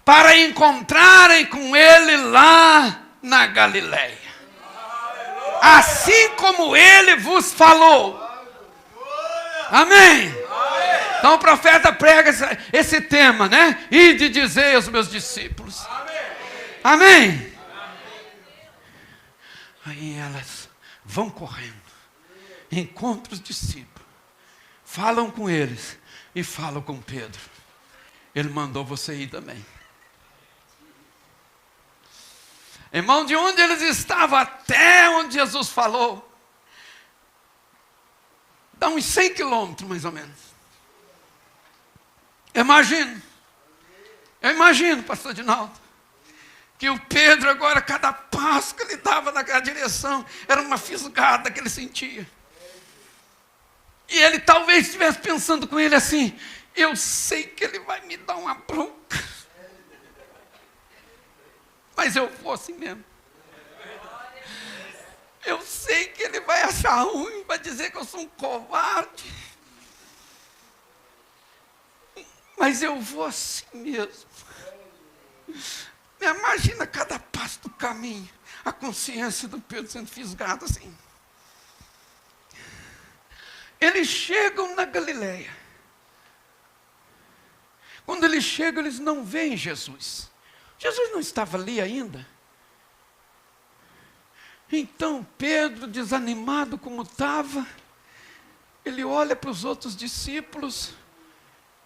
para encontrarem com ele lá na Galileia. Assim como ele vos falou. Amém? Então o profeta prega esse tema, né? Ide dizer aos meus discípulos. Amém? Aí elas vão correndo, encontram os discípulos, falam com eles e falam com Pedro. Ele mandou você ir também. Irmão, de onde eles estavam até onde Jesus falou, dá uns 100 quilômetros mais ou menos. Eu imagino, pastor Dinaldo, que o Pedro agora, cada passo que ele dava naquela direção, era uma fisgada que ele sentia. E ele talvez estivesse pensando com ele assim: eu sei que ele vai me dar uma bronca, mas eu vou assim mesmo. Eu sei que ele vai achar ruim, vai dizer que eu sou um covarde, mas eu vou assim mesmo. Imagina cada passo do caminho, a consciência do Pedro sendo fisgada assim. Eles chegam na Galileia. Quando eles chegam, eles não veem Jesus. Jesus não estava ali ainda. Então Pedro, desanimado como estava, ele olha para os outros discípulos,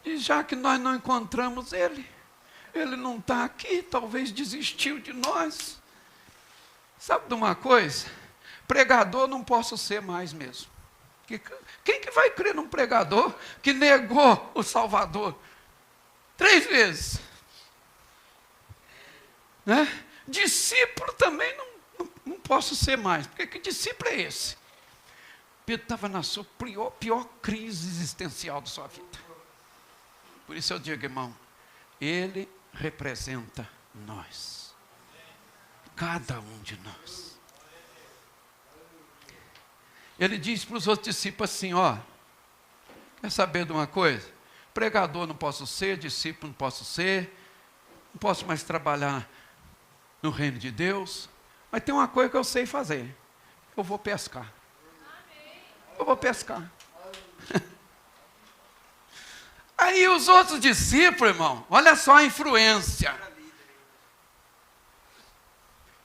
e já que nós não encontramos ele não está aqui, talvez desistiu de nós. Sabe de uma coisa? Pregador não posso ser mais mesmo. Quem que vai crer num pregador que negou o Salvador 3 vezes? Né? Discípulo também não posso ser mais. Porque que discípulo é esse? Pedro estava na sua pior crise existencial da sua vida. Por isso eu digo, irmão, ele representa nós. Cada um de nós. Ele diz para os outros discípulos assim, ó, quer saber de uma coisa? Pregador não posso ser, discípulo não posso ser, não posso mais trabalhar no reino de Deus, mas tem uma coisa que eu sei fazer, eu vou pescar. Eu vou pescar. Aí os outros discípulos, irmão, olha só a influência.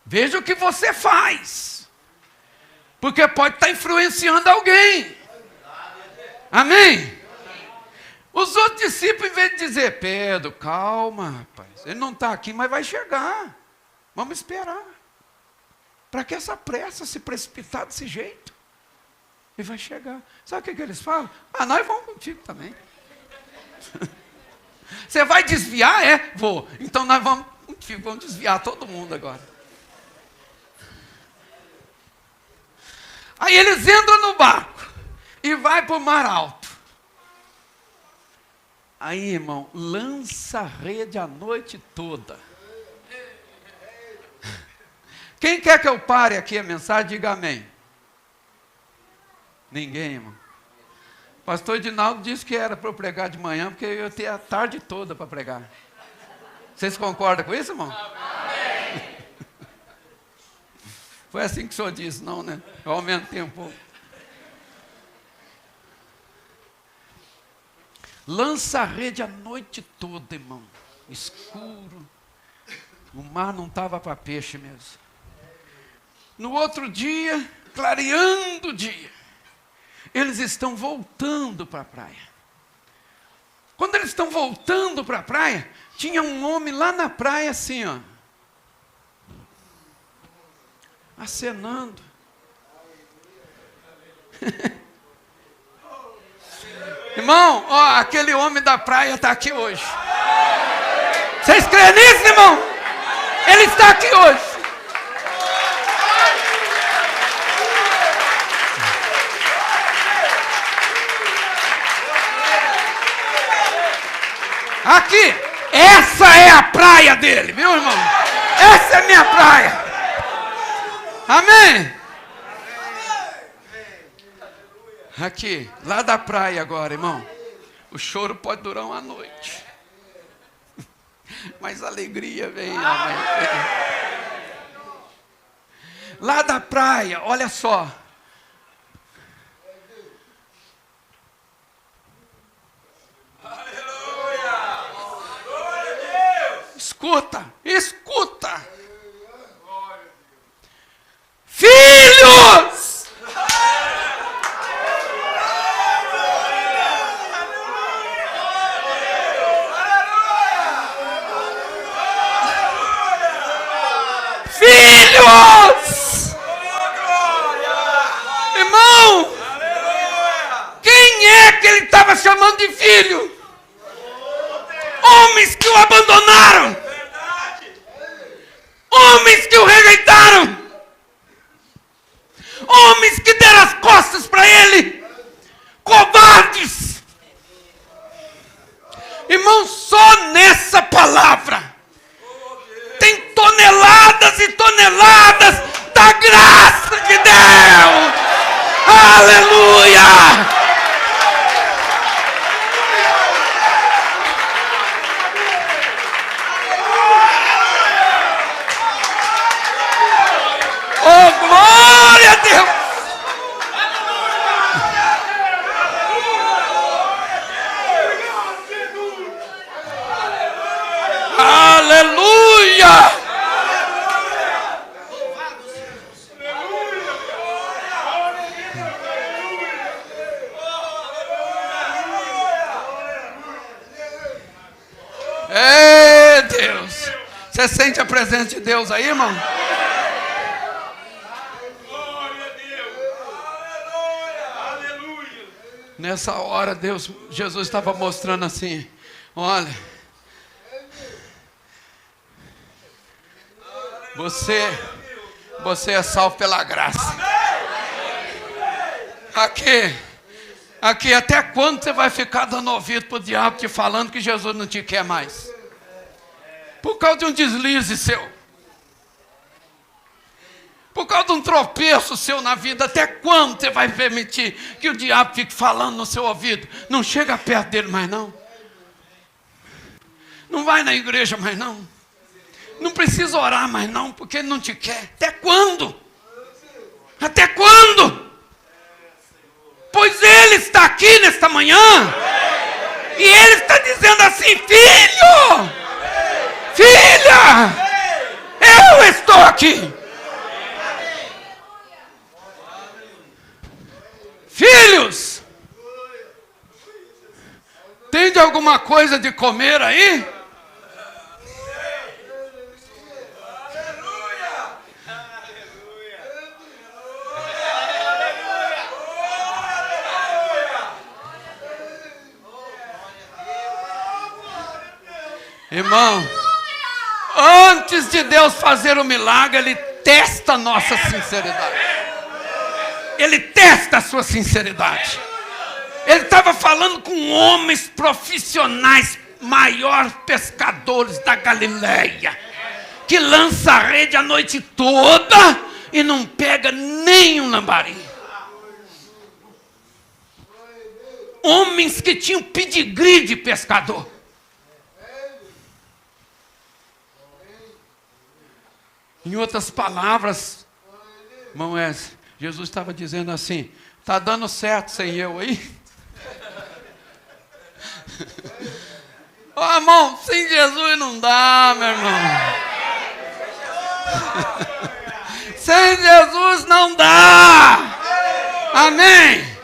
Veja o que você faz. Porque pode estar influenciando alguém. Amém? Os outros discípulos, em vez de dizer, Pedro, calma, rapaz, ele não está aqui, mas vai chegar. Vamos esperar. Para que essa pressa se precipitar desse jeito? Ele vai chegar. Sabe o que eles falam? Nós vamos contigo também. Você vai desviar? Vou. Então nós vamos contigo, vamos desviar todo mundo agora. Aí eles entram no barco e vai para o mar alto. Aí, irmão, lança a rede a noite toda. Quem quer que eu pare aqui a mensagem, diga amém. Ninguém, irmão. O pastor Edinaldo disse que era para eu pregar de manhã, porque eu ia ter a tarde toda para pregar. Vocês concordam com isso, irmão? Amém. Foi assim que o senhor disse, não, né? Eu aumentei um pouco. Lança a rede a noite toda, irmão. Escuro. O mar não estava para peixe mesmo. No outro dia, clareando o dia, eles estão voltando para a praia. Quando eles estão voltando para a praia, tinha um homem lá na praia assim, ó, acenando. Irmão, ó, aquele homem da praia está aqui hoje. Vocês creem nisso, irmão? Ele está aqui hoje. Aqui, essa é a praia dele, viu, irmão? Essa é a minha praia. Amém? Aqui, lá da praia agora, irmão. O choro pode durar uma noite. Mas a alegria vem. Lá da praia, olha só. Escuta. Filhos! Filhos! Irmão, quem é que ele estava chamando de filho? Homens que o abandonaram. Homens que o rejeitaram. Homens que deram as costas para ele. Covardes. Irmão, só nessa palavra tem toneladas e toneladas da graça de Deus. Aleluia! Você sente a presença de Deus aí, irmão? Nessa hora, Jesus estava mostrando assim: olha, você é salvo pela graça. Aqui, até quando você vai ficar dando ouvido para o diabo te falando que Jesus não te quer mais? Por causa de um deslize seu, por causa de um tropeço seu na vida, até quando você vai permitir que o diabo fique falando no seu ouvido? Não chega perto dele mais não. Não vai na igreja mais não. Não precisa orar mais não, porque ele não te quer. Até quando? Até quando? Pois ele está aqui nesta manhã. E ele está dizendo assim: filho, filha, eu estou aqui. Filhos, tem de alguma coisa de comer aí? Irmão, antes de Deus fazer o milagre, Ele testa a nossa sinceridade. Ele testa a sua sinceridade. Ele estava falando com homens profissionais, maiores pescadores da Galileia, que lança a rede a noite toda e não pega nem um lambari. Homens que tinham pedigree de pescador. Em outras palavras, irmão Wesley, Jesus estava dizendo assim: está dando certo sem eu aí? Ó, irmão, sem Jesus não dá, meu irmão. Sem Jesus não dá. Amém?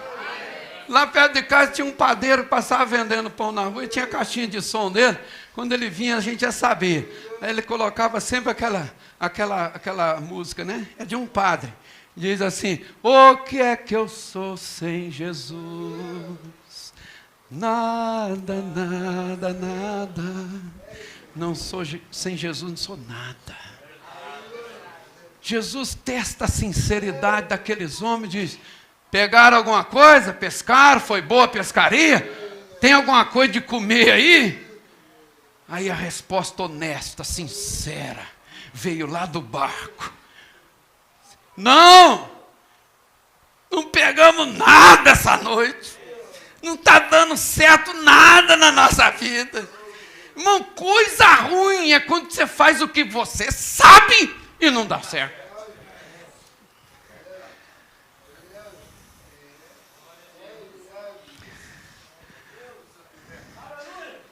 Lá perto de casa tinha um padeiro que passava vendendo pão na rua e tinha caixinha de som dele. Quando ele vinha, a gente já sabia. Aí ele colocava sempre aquela música, né? É de um padre. Diz assim: o que é que eu sou sem Jesus? Nada, nada, nada. Não sou sem Jesus, não sou nada. Jesus testa a sinceridade daqueles homens, diz: pegaram alguma coisa? Pescaram? Foi boa a pescaria? Tem alguma coisa de comer aí? Aí a resposta honesta, sincera, veio lá do barco: não pegamos nada essa noite. Não está dando certo nada na nossa vida. Irmão, coisa ruim é quando você faz o que você sabe e não dá certo.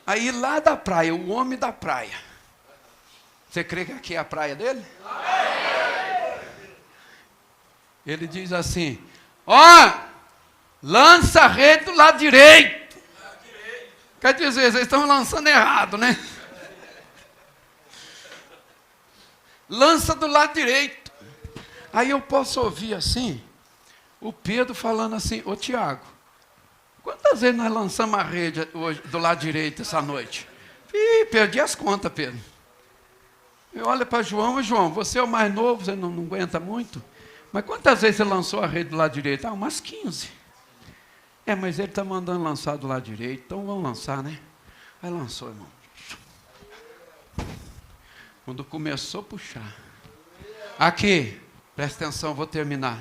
Aí lá da praia, o homem da praia. Você crê que aqui é a praia dele? Ele diz assim: ó, lança a rede do lado direito. Quer dizer, vocês estão lançando errado, né? Lança do lado direito. Aí eu posso ouvir assim, o Pedro falando assim: ô Tiago, quantas vezes nós lançamos a rede hoje do lado direito essa noite? Ih, perdi as contas, Pedro. Eu olho para João: e João, você é o mais novo, você não aguenta muito. Mas quantas vezes você lançou a rede do lado direito? Ah, umas 15. Mas ele está mandando lançar do lado direito, então vamos lançar, né? Aí lançou, irmão. Quando começou a puxar. Aqui, presta atenção, vou terminar.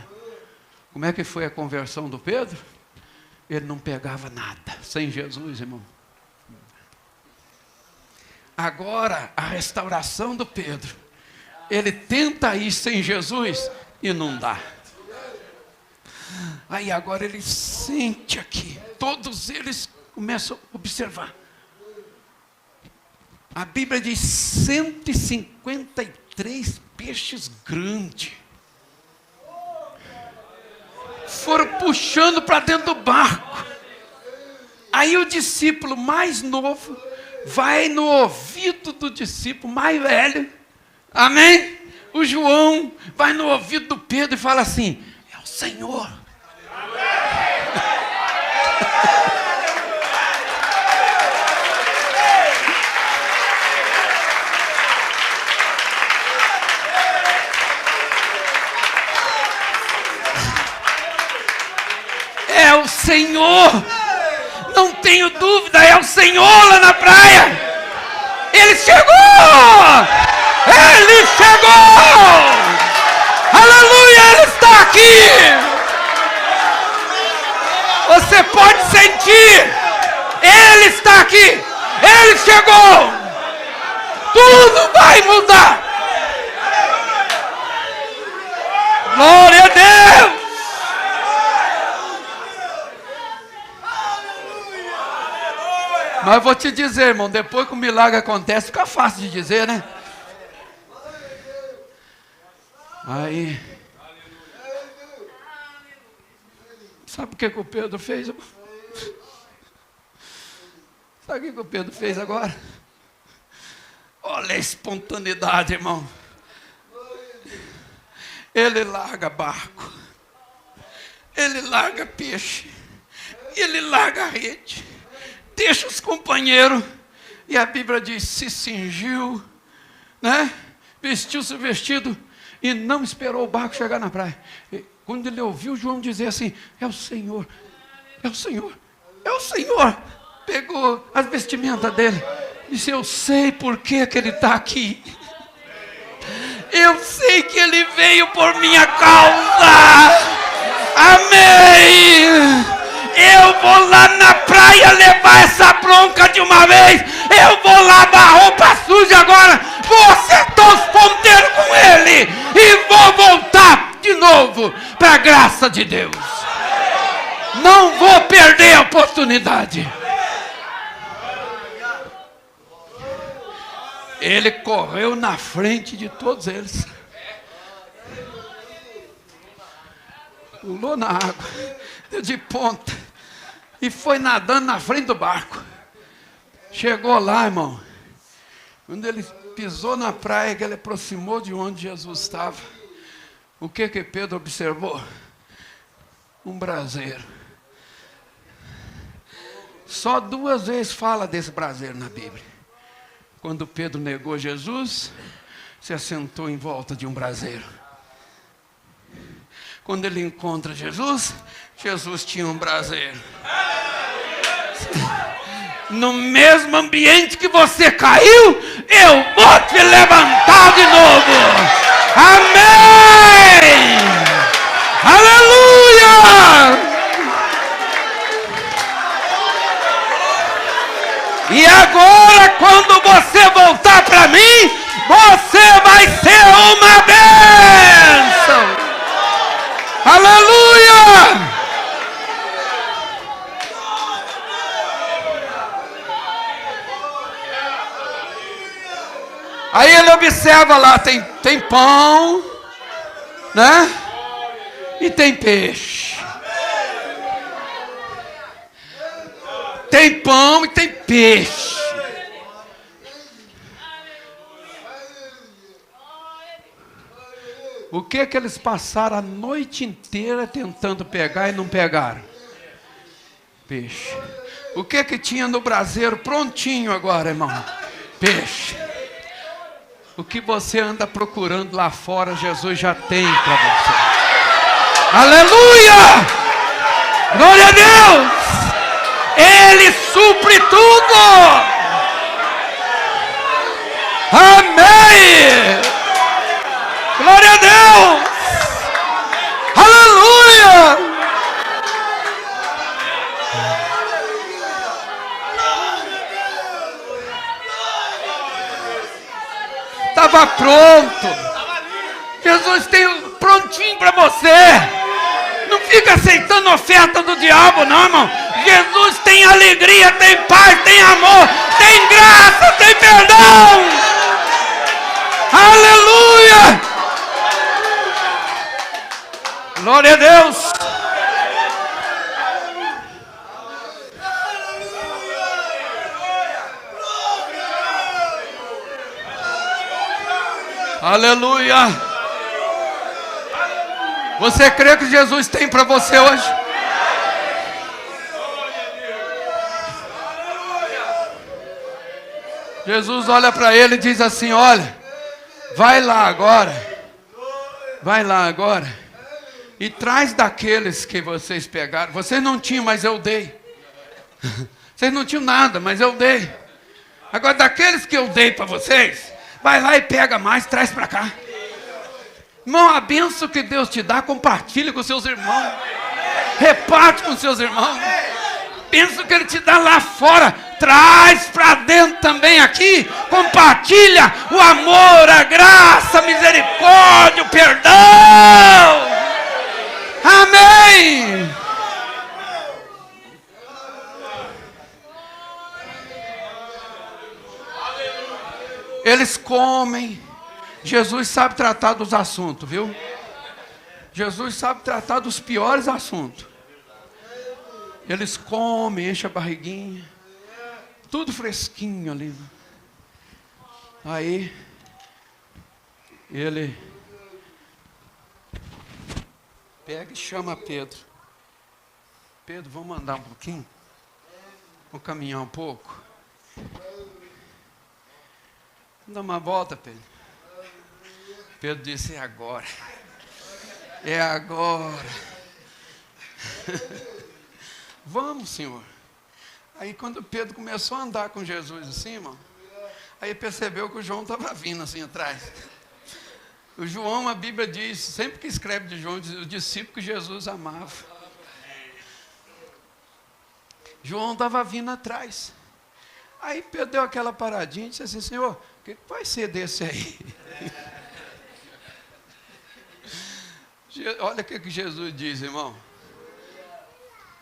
Como é que foi a conversão do Pedro? Ele não pegava nada, sem Jesus, irmão. Agora, a restauração do Pedro. Ele tenta ir sem Jesus e não dá. Aí agora ele sente aqui. Todos eles começam a observar. A Bíblia diz 153 peixes grandes. Foram puxando para dentro do barco. Aí o discípulo mais novo vai no ouvido do discípulo mais velho, amém? O João vai no ouvido do Pedro e fala assim: é o Senhor. É o Senhor, não tenho dúvida, é o Senhor lá na praia. Ele chegou! Ele chegou! Aleluia, Ele está aqui! Você pode sentir, Ele está aqui, Ele chegou! Tudo vai mudar! Glória a Deus! Mas eu vou te dizer, irmão, depois que o milagre acontece, fica fácil de dizer, né? Aí, sabe o que o Pedro fez, irmão? Sabe o que o Pedro fez agora? Olha a espontaneidade, irmão. Ele larga barco, ele larga peixe, ele larga a rede, deixa os companheiros, e a Bíblia diz: se cingiu, né? Vestiu-se o vestido e não esperou o barco chegar na praia. E quando ele ouviu João dizer assim: é o Senhor, é o Senhor, é o Senhor, pegou as vestimentas dele, disse: eu sei por que ele está aqui. Eu sei que ele veio por minha causa. Amém. Eu vou lá na praia levar essa bronca de uma vez. Eu vou lavar a roupa suja agora. Vou acertar os ponteiros com ele. E vou voltar de novo para a graça de Deus. Não vou perder a oportunidade. Ele correu na frente de todos eles. Pulou na água, deu de ponta e foi nadando na frente do barco. Chegou lá, irmão. Quando ele pisou na praia, que ele aproximou de onde Jesus estava, o que Pedro observou? Um braseiro. Só 2 vezes fala desse braseiro na Bíblia. Quando Pedro negou Jesus, se assentou em volta de um braseiro. Quando ele encontra Jesus, Jesus tinha um braseiro. No mesmo ambiente que você caiu, eu vou te levantar de novo. Amém! Aleluia! E agora, quando você voltar para mim, você vai ser uma bênção. Aleluia! Aí ele observa lá, tem pão, né? E tem peixe. Tem pão e tem peixe. O que eles passaram a noite inteira tentando pegar e não pegaram? Peixe. O que tinha no braseiro prontinho agora, irmão? Peixe. O que você anda procurando lá fora, Jesus já tem para você. Aleluia! Glória a Deus! Ele supre tudo. Amém. Glória a Deus. Aleluia. Estava pronto. Jesus tem prontinho para você. Não fica aceitando oferta do diabo, não, irmão. Jesus tem alegria, tem paz, tem amor, tem graça, tem perdão. Aleluia! Glória a Deus. Aleluia. Você crê que Jesus tem para você hoje? Jesus olha para ele e diz assim: olha, vai lá agora e traz daqueles que vocês pegaram. Vocês não tinham, mas eu dei. Vocês não tinham nada, mas eu dei. Agora daqueles que eu dei para vocês, vai lá e pega mais, traz para cá. Irmão, a bênção que Deus te dá, compartilha com seus irmãos. Reparte com seus irmãos. Bênção que Ele te dá lá fora, traz para dentro também aqui. Compartilha o amor, a graça, a misericórdia, o perdão. Amém. Eles comem. Jesus sabe tratar dos assuntos, viu? Jesus sabe tratar dos piores assuntos. Eles comem, enchem a barriguinha. Tudo fresquinho ali. Aí, ele pega e chama Pedro. Pedro, vamos andar um pouquinho? Vamos caminhar um pouco? Dá uma volta, Pedro. Pedro disse: é agora. É agora. Vamos, Senhor. Aí quando Pedro começou a andar com Jesus assim, irmão, aí percebeu que o João estava vindo assim atrás. O João, a Bíblia diz, sempre que escreve de João, diz o discípulo que Jesus amava. João estava vindo atrás. Aí Pedro deu aquela paradinha e disse assim: Senhor, o que vai ser desse aí? Olha o que Jesus diz, irmão.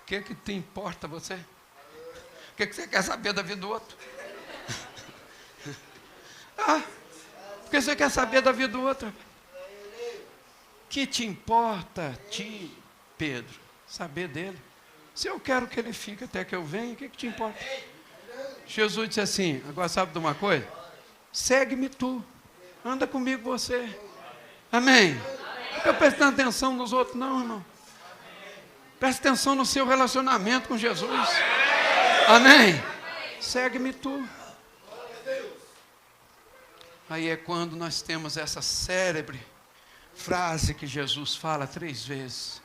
O que te importa você? O que você quer saber da vida do outro? O que você quer saber da vida do outro? O que te importa, Pedro, saber dele? Se eu quero que ele fique até que eu venha, o que te importa? Jesus disse assim: agora sabe de uma coisa? Segue-me tu, anda comigo você. Amém? Não fica prestando atenção nos outros não, irmão. Presta atenção no seu relacionamento com Jesus. Amém? Segue-me tu. Aí é quando nós temos essa célebre frase que Jesus fala 3 vezes.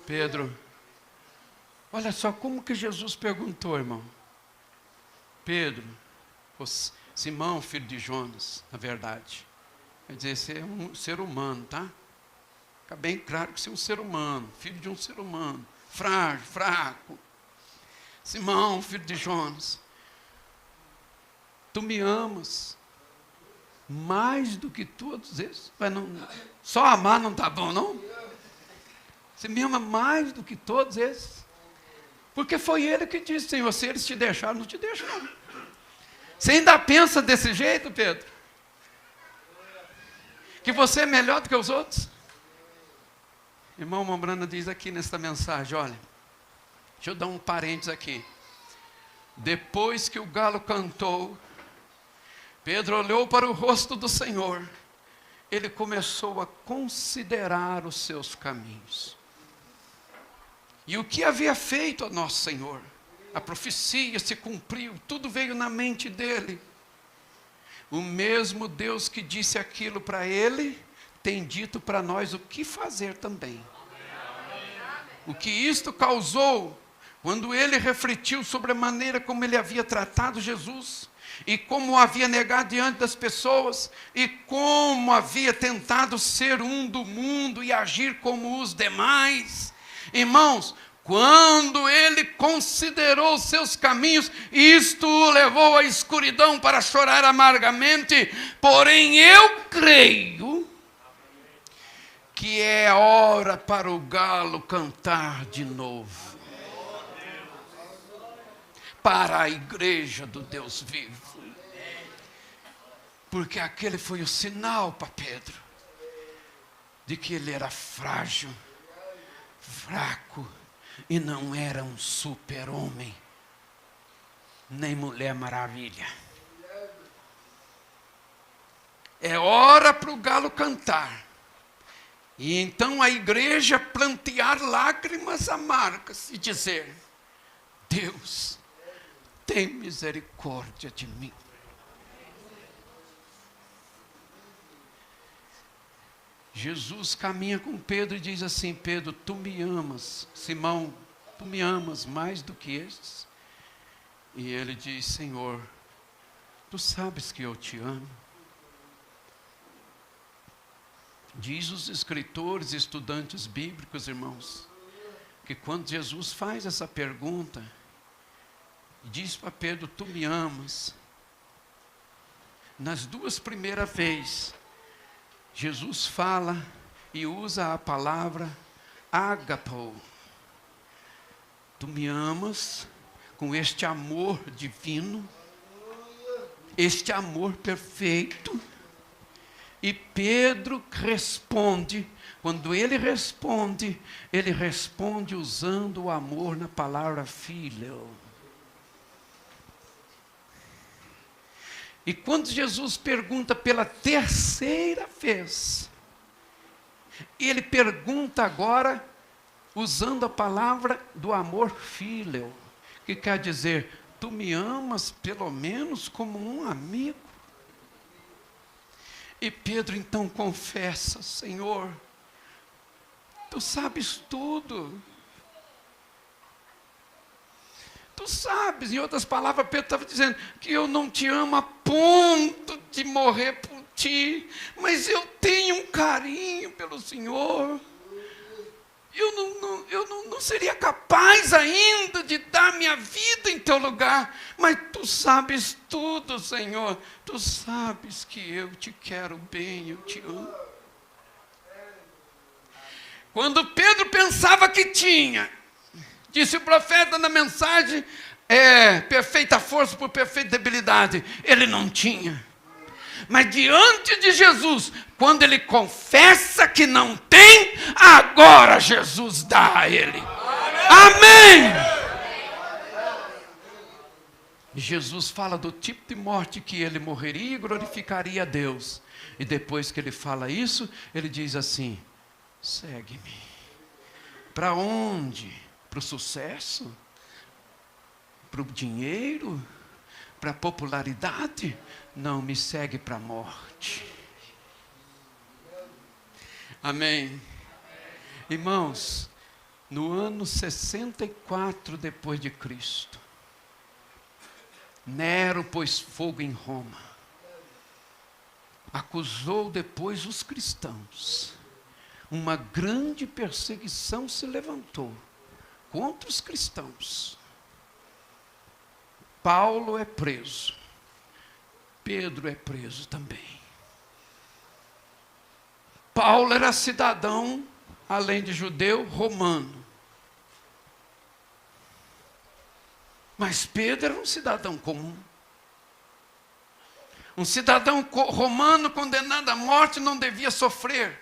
Pedro, olha só como que Jesus perguntou, irmão. Pedro, Simão, filho de Jonas, na verdade. Quer dizer, você é um ser humano, tá? Fica bem claro que você é um ser humano, filho de um ser humano, frágil, fraco. Simão, filho de Jonas, tu me amas mais do que todos esses? Mas não, só amar não está bom, não? Você me ama mais do que todos esses? Porque foi ele que disse: Senhor, se eles te deixaram, não te deixam não. Você ainda pensa desse jeito, Pedro? Que você é melhor do que os outros? Irmão Mombrana diz aqui nesta mensagem, olha, deixa eu dar um parênteses aqui. Depois que o galo cantou, Pedro olhou para o rosto do Senhor. Ele começou a considerar os seus caminhos. E o que havia feito a nosso Senhor? A profecia se cumpriu, tudo veio na mente dele. O mesmo Deus que disse aquilo para ele, tem dito para nós o que fazer também. O que isto causou, quando ele refletiu sobre a maneira como ele havia tratado Jesus, e como o havia negado diante das pessoas, e como havia tentado ser um do mundo e agir como os demais. Irmãos, quando ele considerou os seus caminhos, isto o levou à escuridão para chorar amargamente. Porém eu creio que é hora para o galo cantar de novo. Para a igreja do Deus vivo. Porque aquele foi o sinal para Pedro de que ele era frágil, fraco, e não era um super-homem, nem mulher maravilha. é hora para o galo cantar. E então a igreja plantear lágrimas amargas e dizer: Deus, tem misericórdia de mim. Jesus caminha com Pedro e diz assim: Pedro, tu me amas. Simão, tu me amas mais do que estes? E ele diz: Senhor, tu sabes que eu te amo. Diz os escritores e estudantes bíblicos, irmãos, que quando Jesus faz essa pergunta, diz para Pedro: tu me amas. Nas duas primeiras vezes, Jesus fala e usa a palavra ágapo. Tu me amas com este amor divino, este amor perfeito. E Pedro responde. Quando ele responde usando o amor na palavra filho. E quando Jesus pergunta pela terceira vez, ele pergunta agora usando a palavra do amor filho, que quer dizer: tu me amas pelo menos como um amigo. E Pedro então confessa: Senhor, tu sabes tudo. Tu sabes, em outras palavras, Pedro estava dizendo que eu não te amo a ponto de morrer por ti, mas eu tenho um carinho pelo Senhor. Eu não seria capaz ainda de dar minha vida em teu lugar, mas tu sabes tudo, Senhor. Tu sabes que eu te quero bem, eu te amo. Quando Pedro pensava que tinha, disse o profeta na mensagem, perfeita força por perfeita debilidade, ele não tinha. Mas diante de Jesus, quando ele confessa que não tem, agora Jesus dá a ele. Amém! Jesus fala do tipo de morte que ele morreria e glorificaria a Deus. E depois que ele fala isso, ele diz assim: segue-me. Para onde? Para o sucesso? Para o dinheiro? Para a popularidade? Não, me segue para a morte. Amém. Irmãos, no ano 64 depois de Cristo, Nero pôs fogo em Roma. Acusou depois os cristãos. Uma grande perseguição se levantou contra os cristãos. Paulo é preso. Pedro é preso também. Paulo era cidadão, além de judeu, romano. Mas Pedro era um cidadão comum. Um cidadão romano condenado à morte não devia sofrer.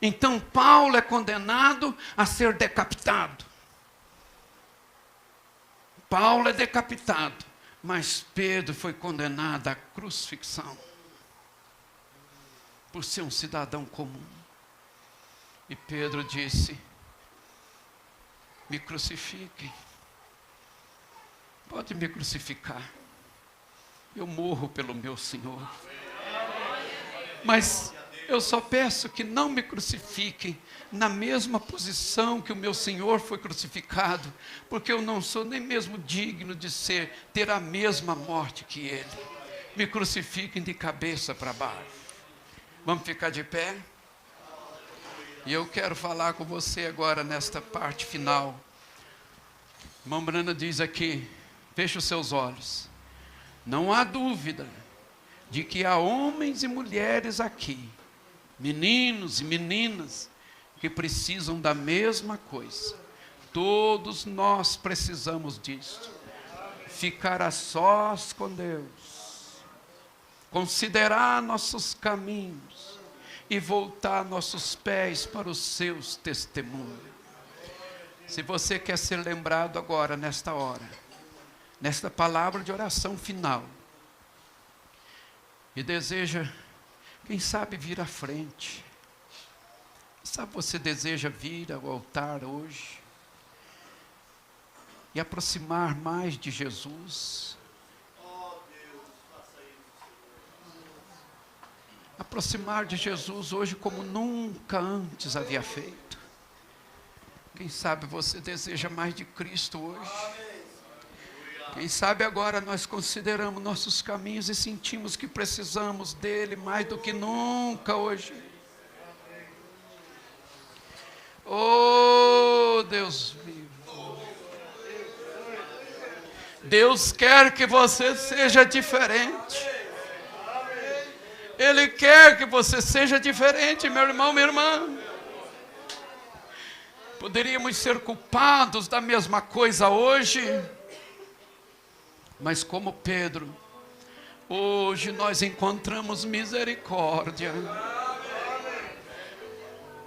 Então Paulo é condenado a ser decapitado. Paulo é decapitado, mas Pedro foi condenado à crucifixão por ser um cidadão comum. E Pedro disse: me crucifiquem, pode me crucificar, eu morro pelo meu Senhor, mas eu só peço que não me crucifiquem na mesma posição que o meu Senhor foi crucificado, porque eu não sou nem mesmo digno de ter a mesma morte que Ele. Me crucifiquem de cabeça para baixo. Vamos ficar de pé? E eu quero falar com você agora nesta parte final. Irmã Brana diz aqui, feche os seus olhos. Não há dúvida de que há homens e mulheres aqui, meninos e meninas, que precisam da mesma coisa. Todos nós precisamos disso. Ficar a sós com Deus, considerar nossos caminhos e voltar nossos pés para os seus testemunhos. Se você quer ser lembrado agora, nesta hora, nesta palavra de oração final, e deseja Quem sabe vir à frente. Sabe, você deseja vir ao altar hoje e aproximar mais de Jesus. Aproximar de Jesus hoje como nunca antes havia feito. Quem sabe você deseja mais de Cristo hoje. Quem sabe agora nós consideramos nossos caminhos e sentimos que precisamos dele mais do que nunca hoje. Oh, Deus vivo. Deus quer que você seja diferente. Ele quer que você seja diferente, meu irmão, minha irmã. Poderíamos ser culpados da mesma coisa hoje, mas como Pedro, hoje nós encontramos misericórdia.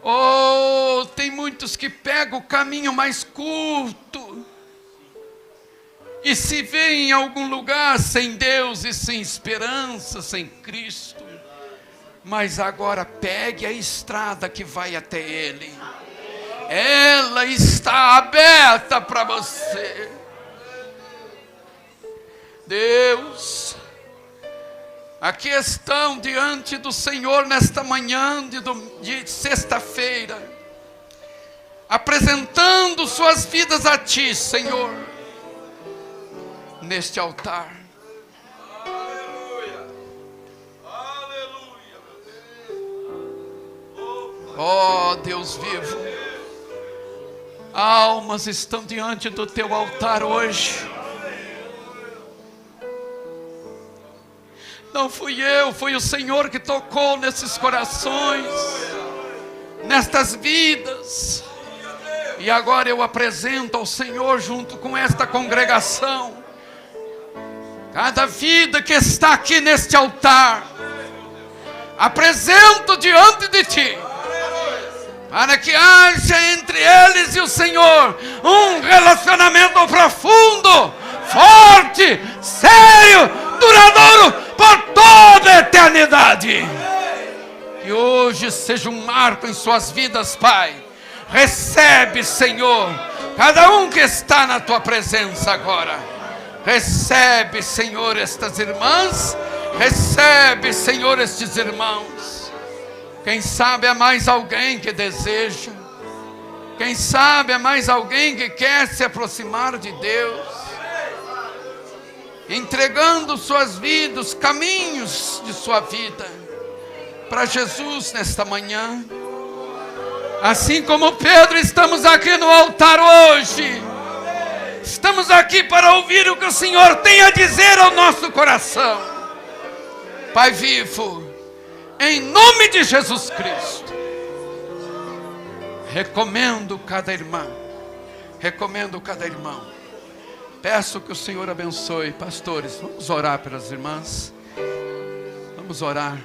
Oh, tem muitos que pegam o caminho mais curto e se vêem em algum lugar sem Deus e sem esperança, sem Cristo. Mas agora pegue a estrada que vai até Ele. Ela está aberta para você. Deus, aqui estão diante do Senhor nesta manhã de sexta-feira, apresentando suas vidas a Ti, Senhor, neste altar. Aleluia. Aleluia, meu Deus. Oh, Deus vivo, almas estão diante do Teu altar hoje. Não fui eu, foi o Senhor que tocou nesses corações, nestas vidas. E agora eu apresento ao Senhor junto com esta congregação, cada vida que está aqui neste altar, apresento diante de Ti, para que haja entre eles e o Senhor um relacionamento profundo, forte, sério, duradouro, por toda a eternidade. Que hoje seja um marco em suas vidas, Pai. Recebe, Senhor, cada um que está na Tua presença agora. Recebe, Senhor, estas irmãs. Recebe, Senhor, estes irmãos. Quem sabe há mais alguém que deseja. Quem sabe há mais alguém que quer se aproximar de Deus, entregando suas vidas, os caminhos de sua vida para Jesus nesta manhã. Assim como Pedro, estamos aqui no altar hoje. Estamos aqui para ouvir o que o Senhor tem a dizer ao nosso coração. Pai vivo, em nome de Jesus Cristo, recomendo cada irmã, recomendo cada irmão. Peço que o Senhor abençoe. Pastores, vamos orar pelas irmãs. Vamos orar.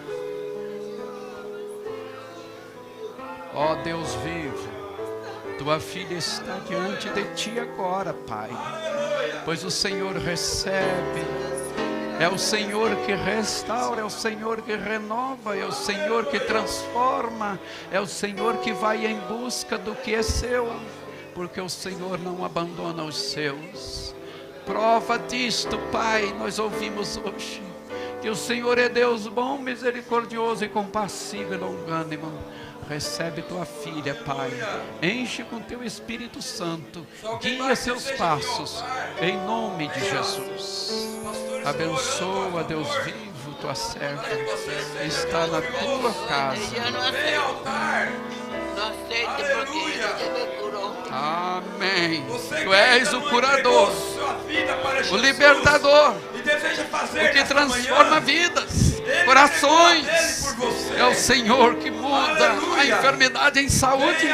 Ó Deus vivo, Tua filha está diante de Ti agora, Pai. Pois o Senhor recebe. É o Senhor que restaura, é o Senhor que renova, é o Senhor que transforma, é o Senhor que vai em busca do que é seu, porque o Senhor não abandona os seus. Prova disto, Pai, nós ouvimos hoje, que o Senhor é Deus bom, misericordioso e compassivo e longânimo. Recebe Tua filha, Pai, enche com Teu Espírito Santo, guia seus passos, em nome de Jesus. Abençoa, Deus vivo, Tua serva, está na Tua casa. Vem ao altar. Amém. Tu és o curador, o libertador, o que transforma vidas, corações. É o Senhor que muda a enfermidade em saúde.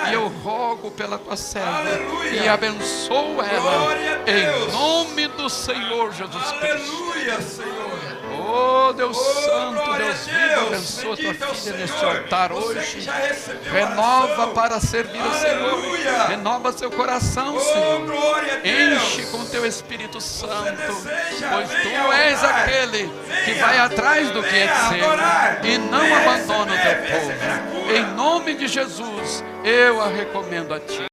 E eu rogo pela Tua serva e abençoo ela em nome do Senhor Jesus Cristo. Aleluia, Senhor. Oh, Deus Oh, Santo, glória Deus a vivo, Deus. abençoa tua Bendito é o filha neste Senhor. altar Você hoje. que já recebeu a Renova oração. para servir o Senhor. Aleluia. Renova seu coração, Oh, Senhor. glória a Deus. Enche com teu Espírito Santo, deseja, pois venha tu és orar. aquele que Venha, vai atrás do que é venha seu adorar. e não Venha abandona o receber, teu venha receber a povo. cura. Em nome de Jesus, eu a recomendo a ti.